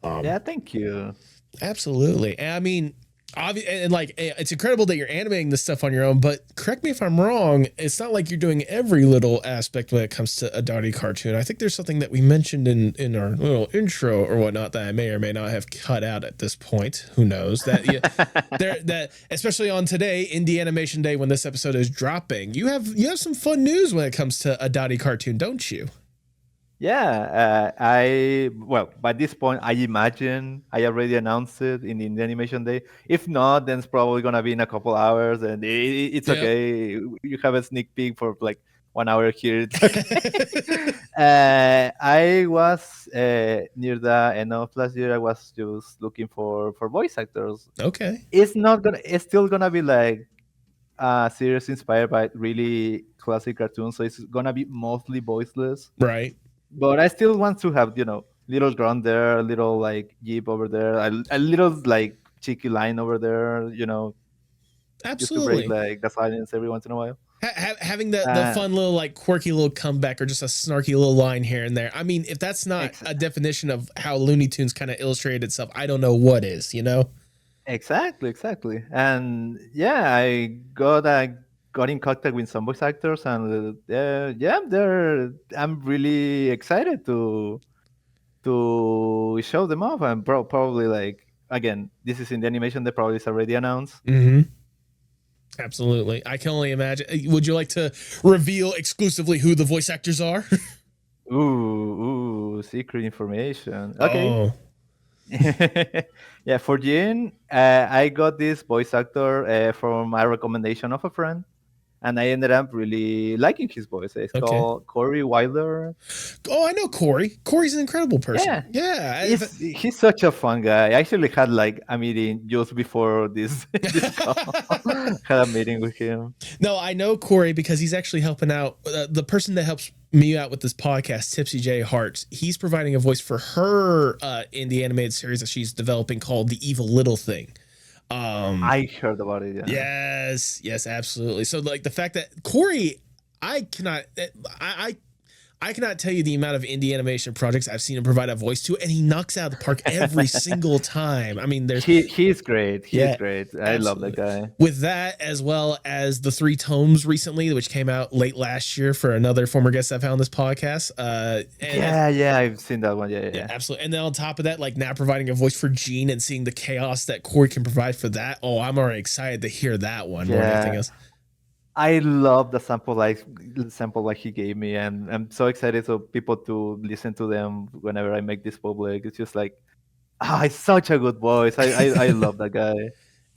Yeah, thank you. Absolutely. And I mean, and like, it's incredible that you're animating this stuff on your own, but correct me if I'm wrong, it's not like you're doing every little aspect when it comes to A Dotty Cartoon. I think there's something that we mentioned in our little intro or whatnot that I may or may not have cut out at this point. Who knows? That especially on today, Indie Animation Day, when this episode is dropping, you have some fun news when it comes to A Dotty Cartoon, don't you? Yeah, by this point, I imagine I already announced it in the Animation Day. If not, then it's probably gonna be in a couple hours, and it's okay. You have a sneak peek for like 1 hour here. It's okay. I was near the end of last year. I was just looking for voice actors. Okay. It's still gonna be like a series inspired by really classic cartoons, so it's gonna be mostly voiceless. Right. But I still want to have, little grunt there, a little like jeep over there, a little like cheeky line over there, just to break Absolutely. like the silence every once in a while. Having the fun little like quirky little comeback or just a snarky little line here and there. I mean, if that's not a definition of how Looney Tunes kind of illustrated itself, I don't know what is, Exactly. And yeah, I got in contact with some voice actors, and I'm really excited to show them off. And probably like, again, this is in the animation that probably is already announced. Mm-hmm. Absolutely. I can only imagine. Would you like to reveal exclusively who the voice actors are? Ooh, secret information. Okay. Oh. Yeah, for Jean, I got this voice actor from a recommendation of a friend. and I ended up really liking his voice. It's called Corey Wilder. Oh, I know Corey. Corey's an incredible person. Yeah. He's such a fun guy. I actually had like a meeting just before this, this call. Had a meeting with him. No, I know Corey because he's actually helping out. The person that helps me out with this podcast, TipsyJHearts, he's providing a voice for her in the animated series that she's developing called The Evil Little Thing. I heard about it. Yeah. Yes, absolutely. So like the fact that Corey, I cannot tell you the amount of indie animation projects I've seen him provide a voice to, and he knocks out of the park every single time. I mean, he's great. He's great. I love that guy. With that, as well as the 3 tomes recently, which came out late last year for another former guest I've had on this podcast. I've seen that one. Yeah, absolutely. And then on top of that, like now providing a voice for Gene and seeing the chaos that Corey can provide for that. Oh, I'm already excited to hear that one more than anything else. I love the sample like he gave me, and I'm so excited for people to listen to them whenever I make this public. It's just like, it's such a good voice. I love that guy.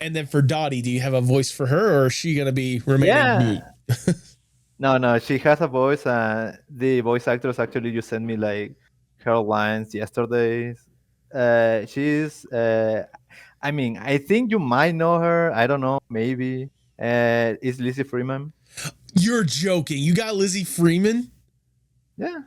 And then for Dotty, do you have a voice for her, or is she gonna be remaining mute? No, she has a voice. The voice actors actually just sent me like her lines yesterday. She's I mean, I think you might know her. I don't know, maybe. Is Lizzie Freeman? You're joking. You got Lizzie Freeman? Yeah.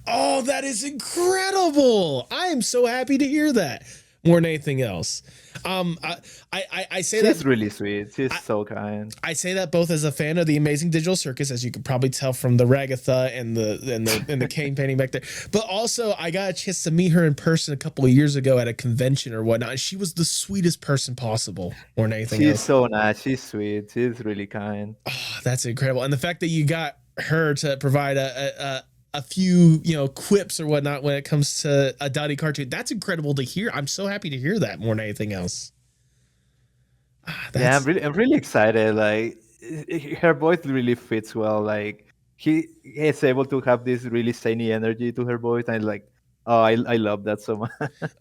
Oh, that is incredible. I am so happy to hear that. More than anything else. I say she's really sweet. She's so kind. I say that both as a fan of the Amazing Digital Circus, as you could probably tell from the Ragatha and the cane painting back there, but also I got a chance to meet her in person a couple of years ago at a convention or whatnot. And she was the sweetest person possible. More than anything else. She's so nice. She's sweet. She's really kind. Oh, that's incredible. And the fact that you got her to provide a few, quips or whatnot when it comes to A Dotty Cartoon, that's incredible to hear. I'm so happy to hear that more than anything else. I'm really excited. Like her voice really fits well. Like he is able to have this really zany energy to her voice, and like, I love that so much.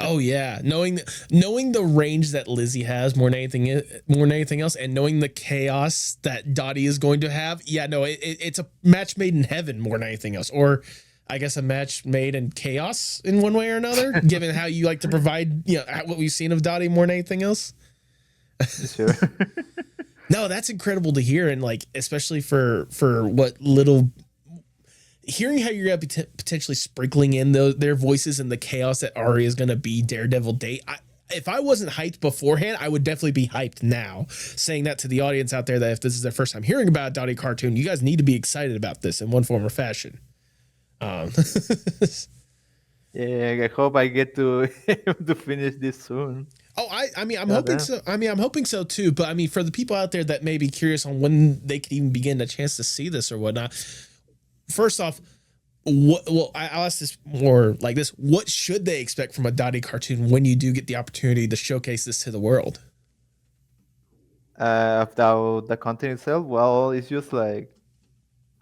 Oh yeah, knowing the range that Lizzie has more than anything else, and knowing the chaos that Dotty is going to have. Yeah, no, it's a match made in heaven more than anything else, or I guess a match made in chaos in one way or another. Given how you like to provide, what we've seen of Dotty more than anything else. Sure. No, that's incredible to hear, and like especially for what little. Hearing how you're going to be potentially sprinkling in their voices and the chaos that Ari is going to be Daredevil Date. If I wasn't hyped beforehand, I would definitely be hyped now. Saying that to the audience out there, that if this is their first time hearing about A Dotty Cartoon, you guys need to be excited about this in one form or fashion. Yeah, I hope I get to finish this soon. Oh, I'm hoping so. I'm hoping so too. But for the people out there that may be curious on when they could even begin a chance to see this or whatnot. First off, I'll ask this more like this. What should they expect from A Dotty Cartoon when you do get the opportunity to showcase this to the world? About the content itself, well, it's just like,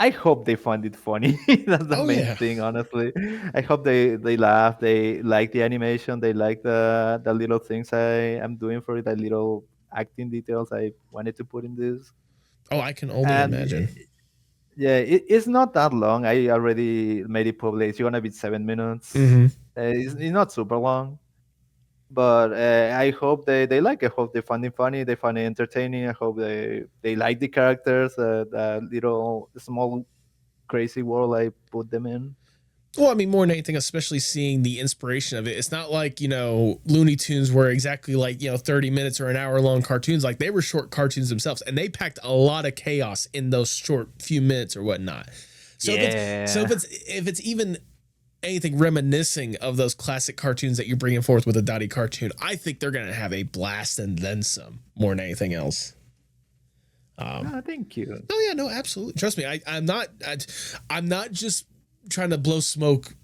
I hope they find it funny. That's the main thing, honestly. I hope they laugh, they like the animation, they like the little things I am doing for it, the little acting details I wanted to put in this. Oh, I can only imagine. Yeah, it's not that long. I already made it public. It's gonna be 7 minutes. Mm-hmm. It's not super long, but I hope they like it. I hope they find it funny. They find it entertaining. I hope they like the characters, the little small crazy world I put them in. Well, more than anything, especially seeing the inspiration of it. It's not like, Looney Tunes were exactly like, 30 minutes or an hour long cartoons. Like they were short cartoons themselves, and they packed a lot of chaos in those short few minutes or whatnot. So if it's even anything reminiscing of those classic cartoons that you're bringing forth with A Dotty Cartoon, I think they're going to have a blast and then some more than anything else. Thank you. Oh yeah, no, absolutely. Trust me. I'm not just trying to blow smoke,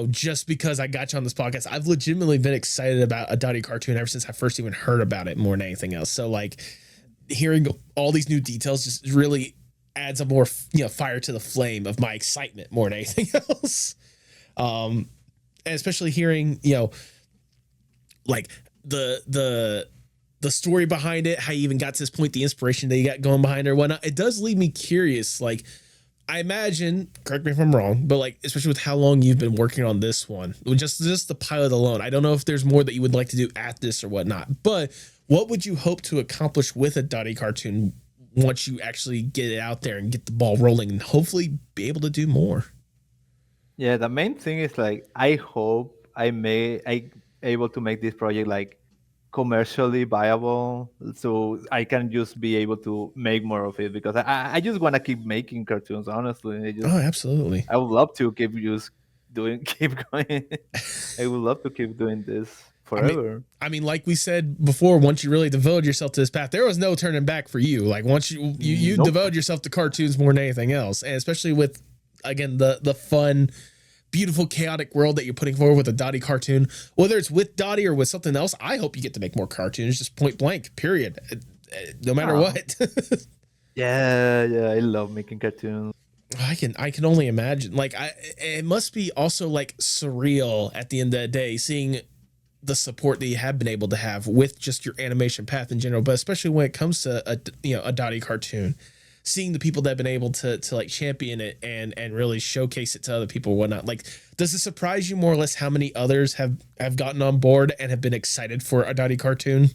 just because I got you on this podcast. I've legitimately been excited about A Dotty Cartoon ever since I first even heard about it more than anything else. So like hearing all these new details just really adds a more, fire to the flame of my excitement more than anything else. And especially hearing, like the the story behind it, how you even got to this point, the inspiration that you got going behind it or whatnot. It does leave me curious. Like, I imagine, correct me if I'm wrong, but like, especially with how long you've been working on this one, just the pilot alone, I don't know if there's more that you would like to do at this or whatnot, but what would you hope to accomplish with a Dotty cartoon once you actually get it out there and get the ball rolling and hopefully be able to do more? Yeah, the main thing is like I hope I able to make this project like commercially viable, so I can just be able to make more of it because I just want to keep making cartoons. Honestly, Oh, absolutely. I would love to keep just doing keep going. I would love to keep doing this I mean, forever. like we said before, once you really devoted yourself to this path, there was no turning back for you. Like once you Nope. devoted yourself to cartoons more than anything else, and especially with, again, the fun, beautiful, chaotic world that you're putting forward with a Dotty cartoon, whether it's with Dotty or with something else. I hope you get to make more cartoons, just point blank, period. No matter Aw. what. Yeah, I love making cartoons. I can only imagine. Like, it must be also like surreal at the end of the day, seeing the support that you have been able to have with just your animation path in general, but especially when it comes to a Dotty cartoon, seeing the people that have been able to like champion it and really showcase it to other people and whatnot. Like, does it surprise you more or less how many others have gotten on board and have been excited for a Dotty cartoon?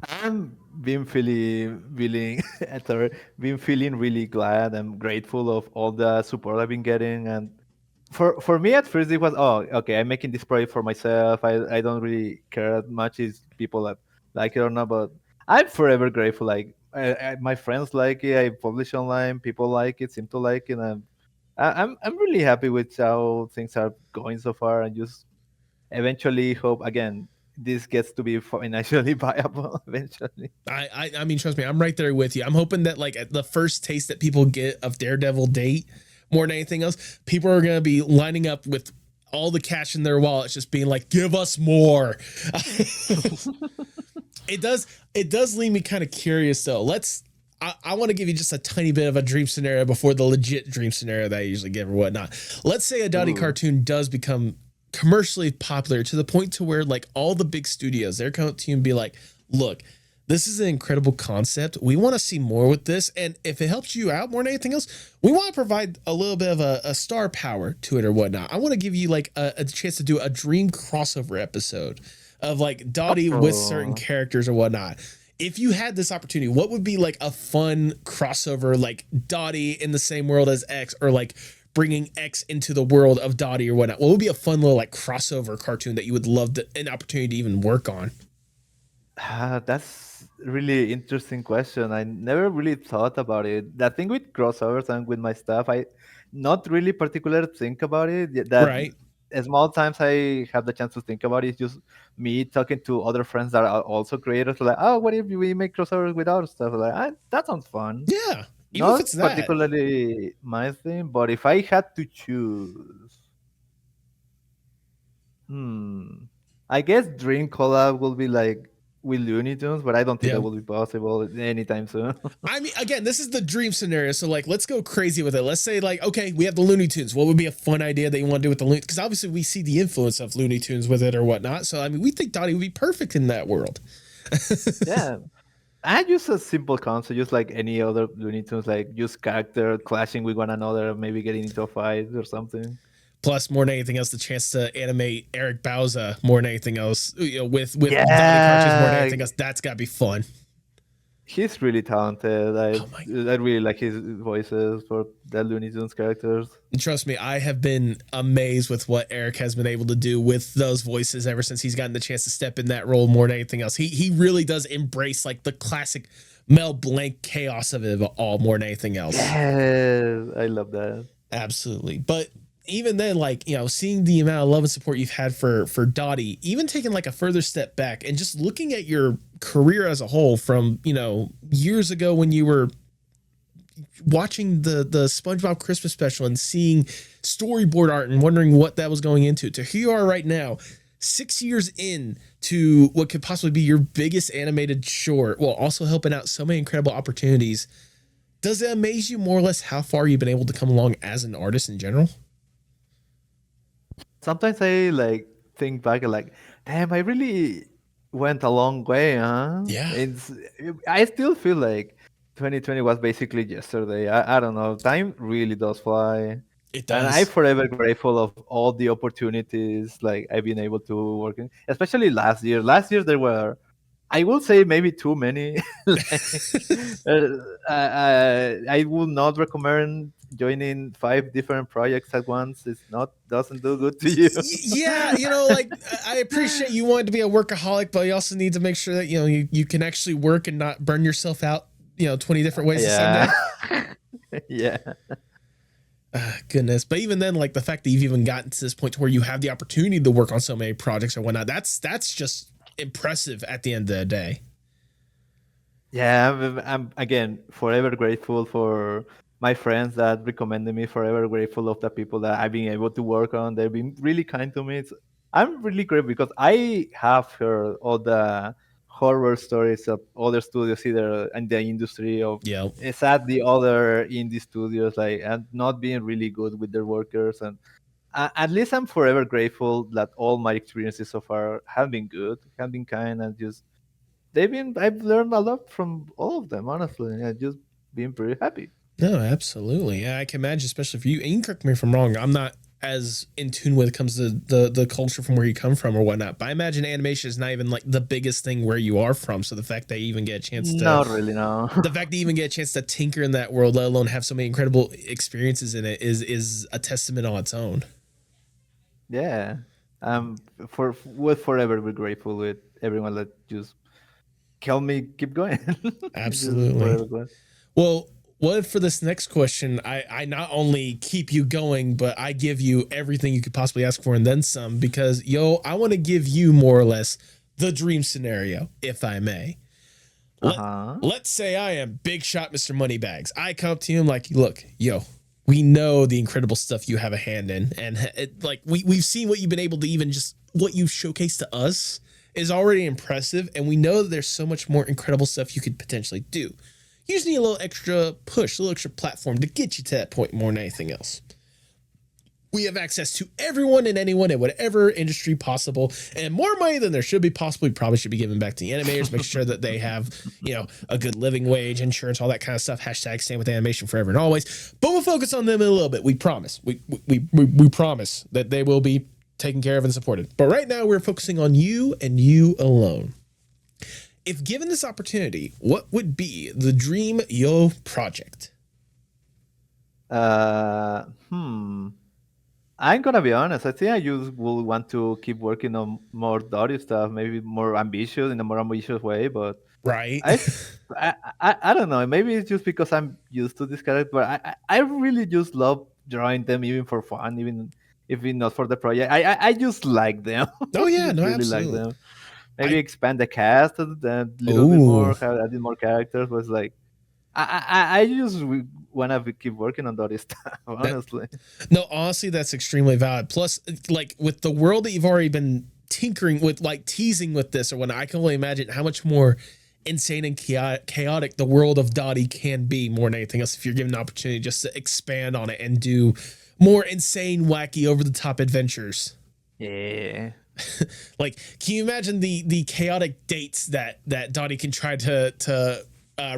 I'm been feeling sorry, been feeling really glad and grateful of all the support I've been getting. And for me at first it was, oh, okay, I'm making this project for myself. I don't really care as much if people like it or not, but I'm forever grateful. Like my friends like it, I publish online, people like it, seem to like it, and I'm really happy with how things are going so far, and just eventually hope again this gets to be financially viable eventually. I mean, trust me, I'm right there with you. I'm hoping that like at the first taste that people get of Daredevil date, more than anything else, people are gonna be lining up with all the cash in their wallets, just being like, "Give us more." It does leave me kind of curious though. I want to give you just a tiny bit of a dream scenario before the legit dream scenario that I usually give or whatnot. Let's say a Dotty cartoon does become commercially popular to the point to where like all the big studios, they're coming to you and be like, look, this is an incredible concept. We want to see more with this. And if it helps you out more than anything else, we want to provide a little bit of a star power to it or whatnot. I want to give you like a chance to do a dream crossover episode of like Dotty with certain characters or whatnot. If you had this opportunity, what would be like a fun crossover, like Dotty in the same world as X, or like bringing X into the world of Dotty or whatnot? What would be a fun little like crossover cartoon that you would love an opportunity to even work on? That's really interesting question. I never really thought about it. The thing with crossovers and with my stuff, I not really particular think about it. That Right. small times I have the chance to think about it, it's just me talking to other friends that are also creators. Like, oh, what if we make crossovers with our stuff? Like, that sounds fun. Yeah. Even if Not it's that. particularly my thing, but if I had to choose, hmm, I guess Dream Collab will be like with Looney Tunes, but I don't think Yeah. that will be possible anytime soon. I mean, again, this is the dream scenario. So, like, let's go crazy with it. Let's say, like, okay, we have the Looney Tunes. What would be a fun idea that you want to do with the Looney? Because obviously, we see the influence of Looney Tunes with it or whatnot. So, I mean, we think Dottie would be perfect in that world. Yeah, I use a simple concept, just like any other Looney Tunes, like just character clashing with one another, maybe getting into a fight or something. Plus, more than anything else, the chance to animate Eric Bauza more than anything else, with Dottie cartoons more than Yeah, anything else. That's got to be fun. he's really talented. Oh my! I really like his voices for the Looney Tunes characters. Trust me, I have been amazed with what Eric has been able to do with those voices ever since he's gotten the chance to step in that role more than anything else. He really does embrace like the classic Mel Blanc chaos of it all more than anything else. Yes, I love that. Absolutely. But even then, like, seeing the amount of love and support you've had for Dottie, even taking like a further step back and just looking at your career as a whole from, years ago when you were watching the SpongeBob Christmas special and seeing storyboard art and wondering what that was going into, to here you are right now, 6 years in to what could possibly be your biggest animated short, while also helping out so many incredible opportunities. Does it amaze you more or less how far you've been able to come along as an artist in general? Sometimes I like think back and like, damn, I really went a long way, huh? Yeah, I still feel like 2020 was basically yesterday. I don't know. Time really does fly. it And I'm does. forever grateful of all the opportunities like I've been able to work in, especially last year. Last year there were, I will say, maybe too many. Like, uh, I will not recommend joining 5 different projects at once. It's not doesn't do good to you. Yeah, like I appreciate you wanting to be a workaholic, but you also need to make sure that you can actually work and not burn yourself out. 20 different ways the same Yeah, day. yeah. Goodness, but even then, like the fact that you've even gotten to this point to where you have the opportunity to work on so many projects or whatnot, that's just impressive at the end of the day. Yeah, I'm again forever grateful for my friends that recommended me. Forever grateful of the people that I've been able to work on. They've been really kind to me. I'm really grateful because I have heard all the horror stories of other studios, either in the industry of Yeah. sadly other indie studios, like and not being really good with their workers. And at least I'm forever grateful that all my experiences so far have been good, have been kind, and just I've learned a lot from all of them, honestly. And just being pretty happy. No, absolutely. Yeah, I can imagine, especially for you. And you correct me if I'm wrong. I'm not as in tune when it comes to the culture from where you come from or whatnot. But I imagine animation is not even like the biggest thing where you are from. So the fact that you even get a chance to Not really, no. the fact that you even get a chance to tinker in that world, let alone have so many incredible experiences in it, is a testament on its own. Yeah. Will forever be grateful with everyone that just help me keep going. Just Absolutely. forever glad. Well, what if for this next question, I not only keep you going, but I give you everything you could possibly ask for and then some, because I want to give you more or less the dream scenario, if I may. Uh-huh. Let's say I am Big Shot Mr. Moneybags. I come up to you and like, look, we know the incredible stuff you have a hand in. And we've seen what you've been able to even just what you've showcased to us is already impressive. And we know that there's so much more incredible stuff you could potentially do. You just need a little extra push, a little extra platform to get you to that point more than anything else. We have access to everyone and anyone in whatever industry possible, and more money than there should be possible. We probably should be giving back to the animators, make sure that they have, a good living wage, insurance, all that kind of stuff. Hashtag stand with animation forever and always. But we'll focus on them in a little bit. We promise. We promise that they will be taken care of and supported. But right now we're focusing on you and you alone. If given this opportunity, what would be the dream Yojh project? I'm gonna be honest. I think I just will want to keep working on more Dotty stuff, maybe more ambitious in a more ambitious way. But Right. I, I don't know. Maybe it's just because I'm used to this character. But I really just love drawing them, even for fun, even if it's not for the project. I just like them. Oh yeah, Just no, really like absolutely. them. Maybe expand the cast a little bit Oh, more, have added more characters. But it's like I just wanna keep working on Dotty stuff. that Honestly. no, honestly, that's extremely valid. Plus, like with the world that you've already been tinkering with, like teasing with this or whatnot, I can only imagine how much more insane and chaotic the world of Dotty can be more than anything else if you're given the opportunity just to expand on it and do more insane, wacky, over the top adventures. Yeah. Like, can you imagine the chaotic dates that Dottie can try to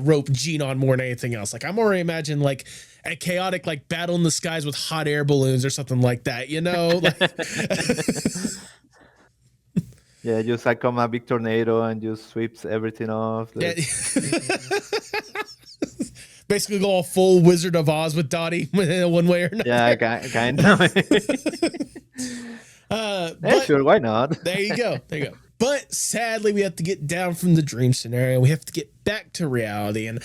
rope Gene on more than anything else? Like, I'm already imagining like a chaotic like battle in the skies with hot air balloons or something like that. Like, Yeah, just like come a big tornado and just sweeps everything off. yeah. Basically, go all full Wizard of Oz with Dottie one way or another. Yeah, kind of. Yeah, But sure, why not? there you go. There you go. But sadly, we have to get down from the dream scenario. We have to get back to reality. And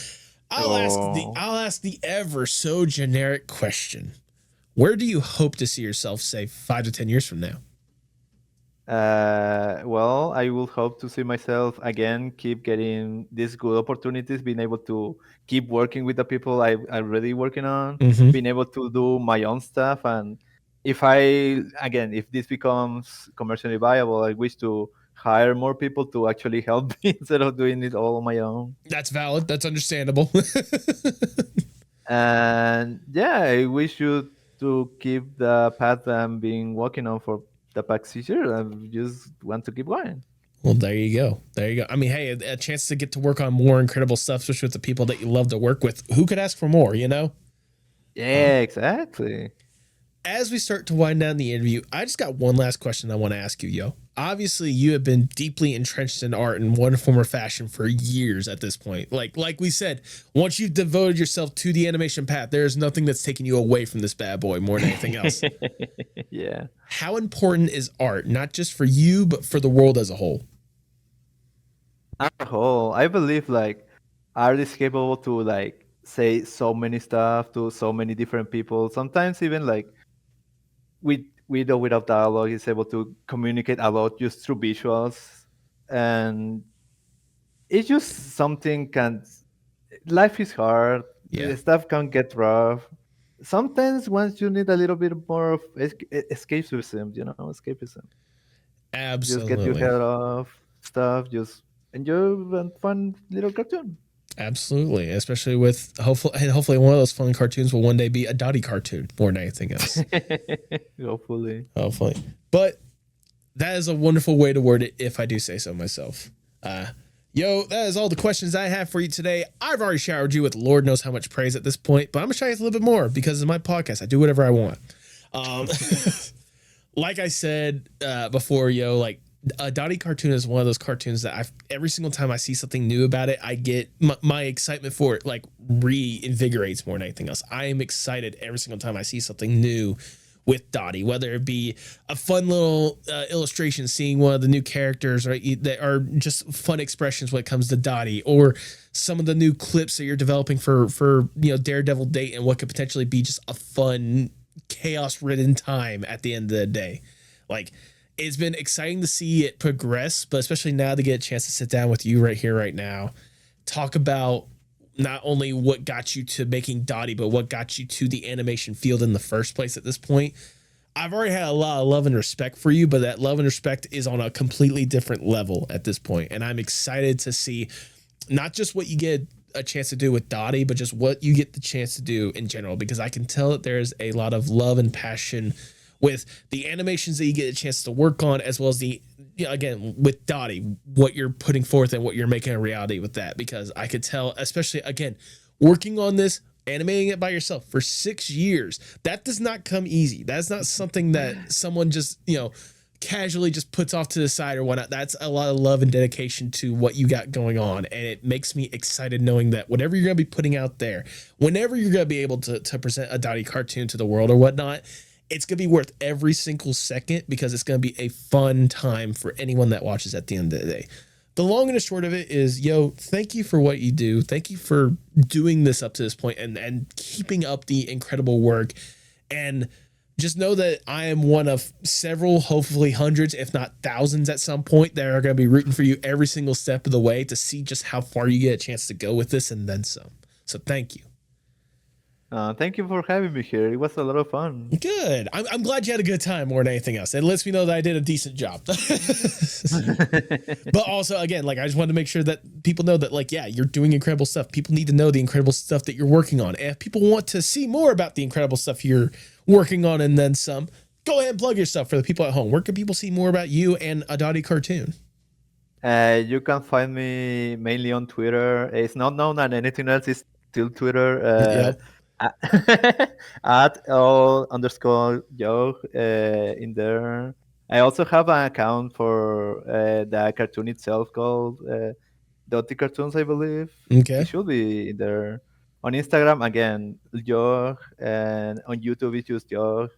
I'll ask the ever so generic question. Where do you hope to see yourself, say, 5 to 10 years from now? Well, I will hope to see myself again, keep getting these good opportunities, being able to keep working with the people I'm already working on, Mm-hmm. being able to do my own stuff. And if this becomes commercially viable, I wish to hire more people to actually help me instead of doing it all on my own. That's valid. That's understandable. And yeah, I wish you to keep the path I'm being walking on for the past 6 years. I just want to keep going. Well, there you go. There you go. I mean, hey, a chance to get to work on more incredible stuff, especially with the people that you love to work with. Who could ask for more, you know? Yeah, exactly. As we start to wind down the interview, I just got one last question I want to ask you, Yo. Obviously, you have been deeply entrenched in art in one form or fashion for years at this point. Like we said, once you've devoted yourself to the animation path, there is nothing that's taking you away from this bad boy more than anything else. Yeah. How important is art, not just for you, but for the world as a whole? As a whole, I believe like art is capable to like say so many stuff to so many different people. Sometimes even like with or without dialogue, is able to communicate a lot just through visuals, and it's just something can. Life is hard. Yeah. Stuff can get rough. Sometimes once you need a little bit more of escapism, escapism. Just get your Absolutely. head off stuff. Just enjoy a fun little cartoon. Absolutely. Especially with hopefully one of those fun cartoons will one day be a Dotty cartoon more than anything else. Hopefully. Hopefully. But that is a wonderful way to word it, if I do say so myself. Yo, that is all the questions I have for you today. I've already showered you with Lord knows how much praise at this point, but I'm gonna shower you with a little bit more because of my podcast. I do whatever I want. Like I said before, Yo, like A Dotty Cartoon is one of those cartoons that every single time I see something new about it, I get my excitement for it like reinvigorates more than anything else. I am excited every single time I see something new with Dotty, whether it be a fun little illustration, seeing one of the new characters, right, that are just fun expressions when it comes to Dotty, or some of the new clips that you're developing for Daredevil Date and what could potentially be just a fun chaos-ridden time at the end of the day. Like, it's been exciting to see it progress, but especially now to get a chance to sit down with you right here, right now, talk about not only what got you to making Dotty, but what got you to the animation field in the first place at this point. I've already had a lot of love and respect for you, but that love and respect is on a completely different level at this point. And I'm excited to see not just what you get a chance to do with Dotty, but just what you get the chance to do in general, because I can tell that there's a lot of love and passion with the animations that you get a chance to work on, as well as the, again, with Dotty, what you're putting forth and what you're making a reality with that. Because I could tell, especially, again, working on this, animating it by yourself for 6 years, that does not come easy. That's not something that someone just, casually just puts off to the side or whatnot. That's a lot of love and dedication to what you got going on. And it makes me excited knowing that whatever you're going to be putting out there, whenever you're going to be able to present a Dotty cartoon to the world or whatnot, it's going to be worth every single second, because it's going to be a fun time for anyone that watches at the end of the day. The long and the short of it is, Yo, thank you for what you do. Thank you for doing this up to this point and keeping up the incredible work. And just know that I am one of several, hopefully hundreds, if not thousands at some point, that are going to be rooting for you every single step of the way to see just how far you get a chance to go with this and then some. So thank you. Thank you for having me here. It was a lot of fun. Good. I'm glad you had a good time more than anything else. It lets me know that I did a decent job. But also, again, like, I just wanted to make sure that people know that, like, yeah, you're doing incredible stuff. People need to know the incredible stuff that you're working on. And if people want to see more about the incredible stuff you're working on and then some, go ahead and plug your stuff for the people at home. Where can people see more about you and A Dotty Cartoon? You can find me mainly on Twitter. It's not known on anything else. It's still Twitter. Yep. At @_Yojh in there. I also have an account for the cartoon itself called Dotty Cartoons, I believe. Okay. It should be in there. On Instagram, again, Yojh, and on YouTube, it's just Yojh.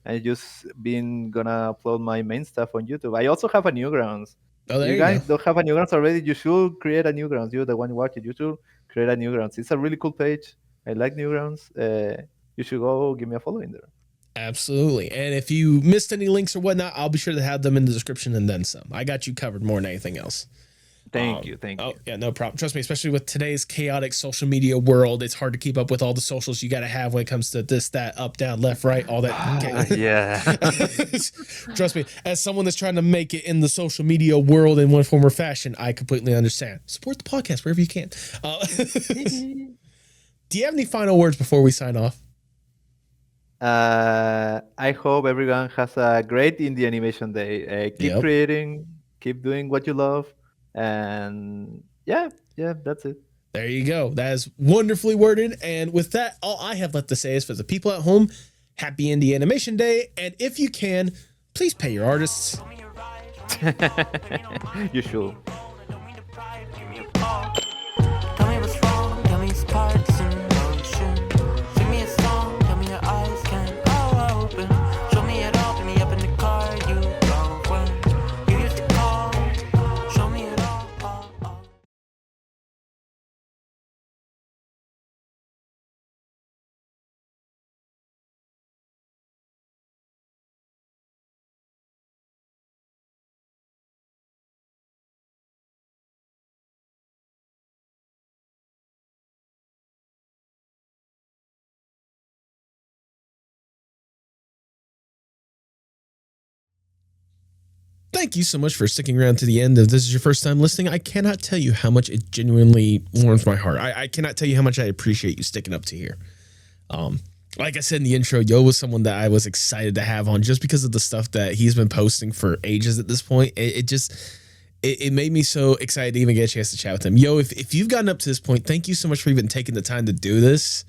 I just been gonna upload my main stuff on YouTube. I also have a Newgrounds. Oh, there You you guys go. don't have a Newgrounds already? You should create a Newgrounds. You're the one watching. You should create a Newgrounds. It's a really cool page. I like Newgrounds. You should go give me a follow in there. Absolutely. And if you missed any links or whatnot, I'll be sure to have them in the description and then some. I got you covered more than anything else. Thank you. Oh, yeah, no problem. Trust me, especially with today's chaotic social media world, it's hard to keep up with all the socials you got to have when it comes to this, that, up, down, left, right, all that. Yeah. Trust me, as someone that's trying to make it in the social media world in one form or fashion, I completely understand. Support the podcast wherever you can. Do you have any final words before we sign off? I hope everyone has a great Indie Animation Day. Keep Yep. creating, keep doing what you love, and yeah, that's it. There you go. That is wonderfully worded. And with that, all I have left to say is for the people at home, happy Indie Animation Day. And if you can, please pay your artists. You should. Tell me what's wrong, tell me sparks in motion. Sing me a song, tell me your eyes can all open. Show me it all, put me up in the car you drove when you used to call. Show me it all. Thank you so much for sticking around to the end. If this is your first time listening, I cannot tell you how much it genuinely warms my heart. I cannot tell you how much I appreciate you sticking up to here. Like I said in the intro, Yojh was someone that I was excited to have on just because of the stuff that he's been posting for ages at this point. It made me so excited to even get a chance to chat with him. Yojh, if you've gotten up to this point, thank you so much for even taking the time to do this.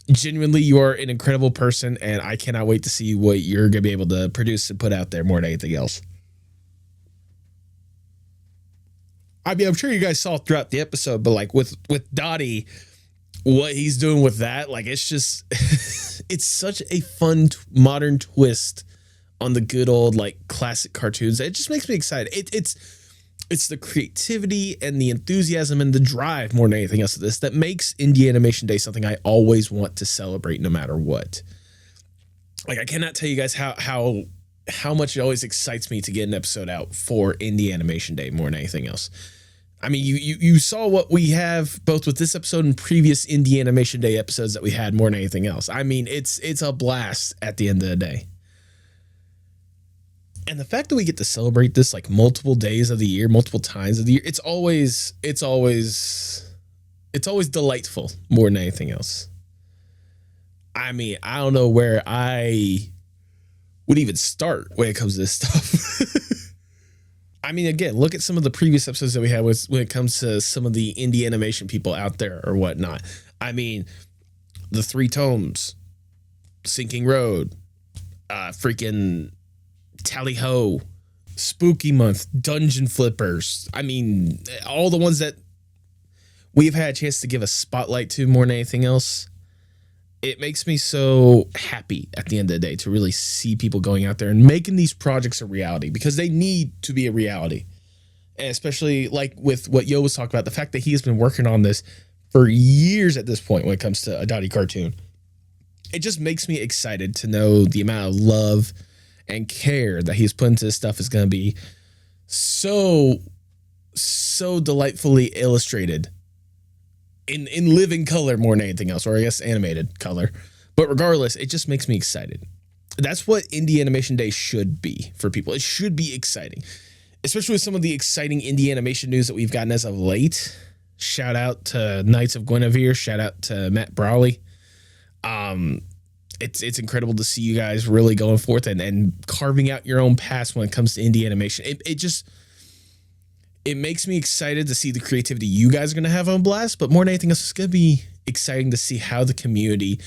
Genuinely, you are an incredible person, and I cannot wait to see what you're going to be able to produce and put out there more than anything else. I mean, I'm sure you guys saw throughout the episode, but like with Dotty, what he's doing with that, like it's just, it's such a fun modern twist on the good old like classic cartoons. It just makes me excited. It's the creativity and the enthusiasm and the drive more than anything else of this that makes Indie Animation Day something I always want to celebrate no matter what. Like I cannot tell you guys how much it always excites me to get an episode out for Indie Animation Day more than anything else. I mean, you saw what we have both with this episode and previous Indie Animation Day episodes that we had more than anything else. I mean, it's a blast at the end of the day. And the fact that we get to celebrate this like multiple days of the year, multiple times of the year, it's always delightful more than anything else. I mean, I don't know where I would even start when it comes to this stuff. I mean, again, look at some of the previous episodes that we had when it comes to some of the indie animation people out there or whatnot. I mean, the 3 tomes, Sinking Road, freaking Tally Ho, Spooky Month, Dungeon Flippers. I mean, all the ones that we've had a chance to give a spotlight to more than anything else. It makes me so happy at the end of the day to really see people going out there and making these projects a reality because they need to be a reality. And especially like with what Yojh was talking about, the fact that he has been working on this for years at this point when it comes to A Dotty Cartoon. It just makes me excited to know the amount of love and care that he's put into this stuff is going to be so delightfully illustrated in living color more than anything else, or I guess animated color. But regardless, it just makes me excited. That's what Indie Animation Day should be for people. It should be exciting, especially with some of the exciting indie animation news that we've gotten as of late. Shout out to Knights of Guinevere. Shout out to Matt Brawley. It's incredible to see you guys really going forth and carving out your own paths when it comes to indie animation. It makes me excited to see the creativity you guys are going to have on blast, but more than anything else, it's going to be exciting to see how the community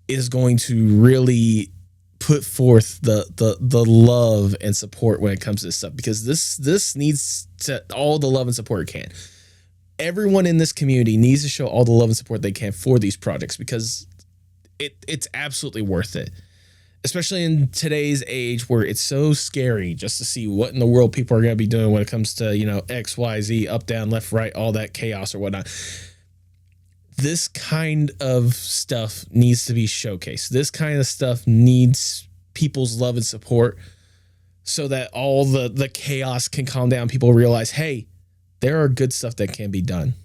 is going to really put forth the love and support when it comes to this stuff, because this needs to all the love and support it can. Everyone in this community needs to show all the love and support they can for these projects, because it's absolutely worth it, especially in today's age where it's so scary just to see what in the world people are going to be doing when it comes to, you know, X, Y, Z, up, down, left, right, all that chaos or whatnot. This kind of stuff needs to be showcased. This kind of stuff needs people's love and support so that all the chaos can calm down. People realize, hey, there are good stuff that can be done.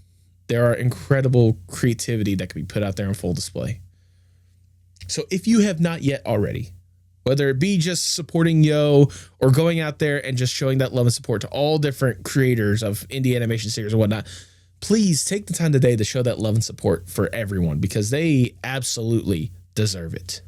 There are incredible creativity that can be put out there on full display. So if you have not yet already, whether it be just supporting Yojh or going out there and just showing that love and support to all different creators of indie animation series and whatnot, please take the time today to show that love and support for everyone, because they absolutely deserve it.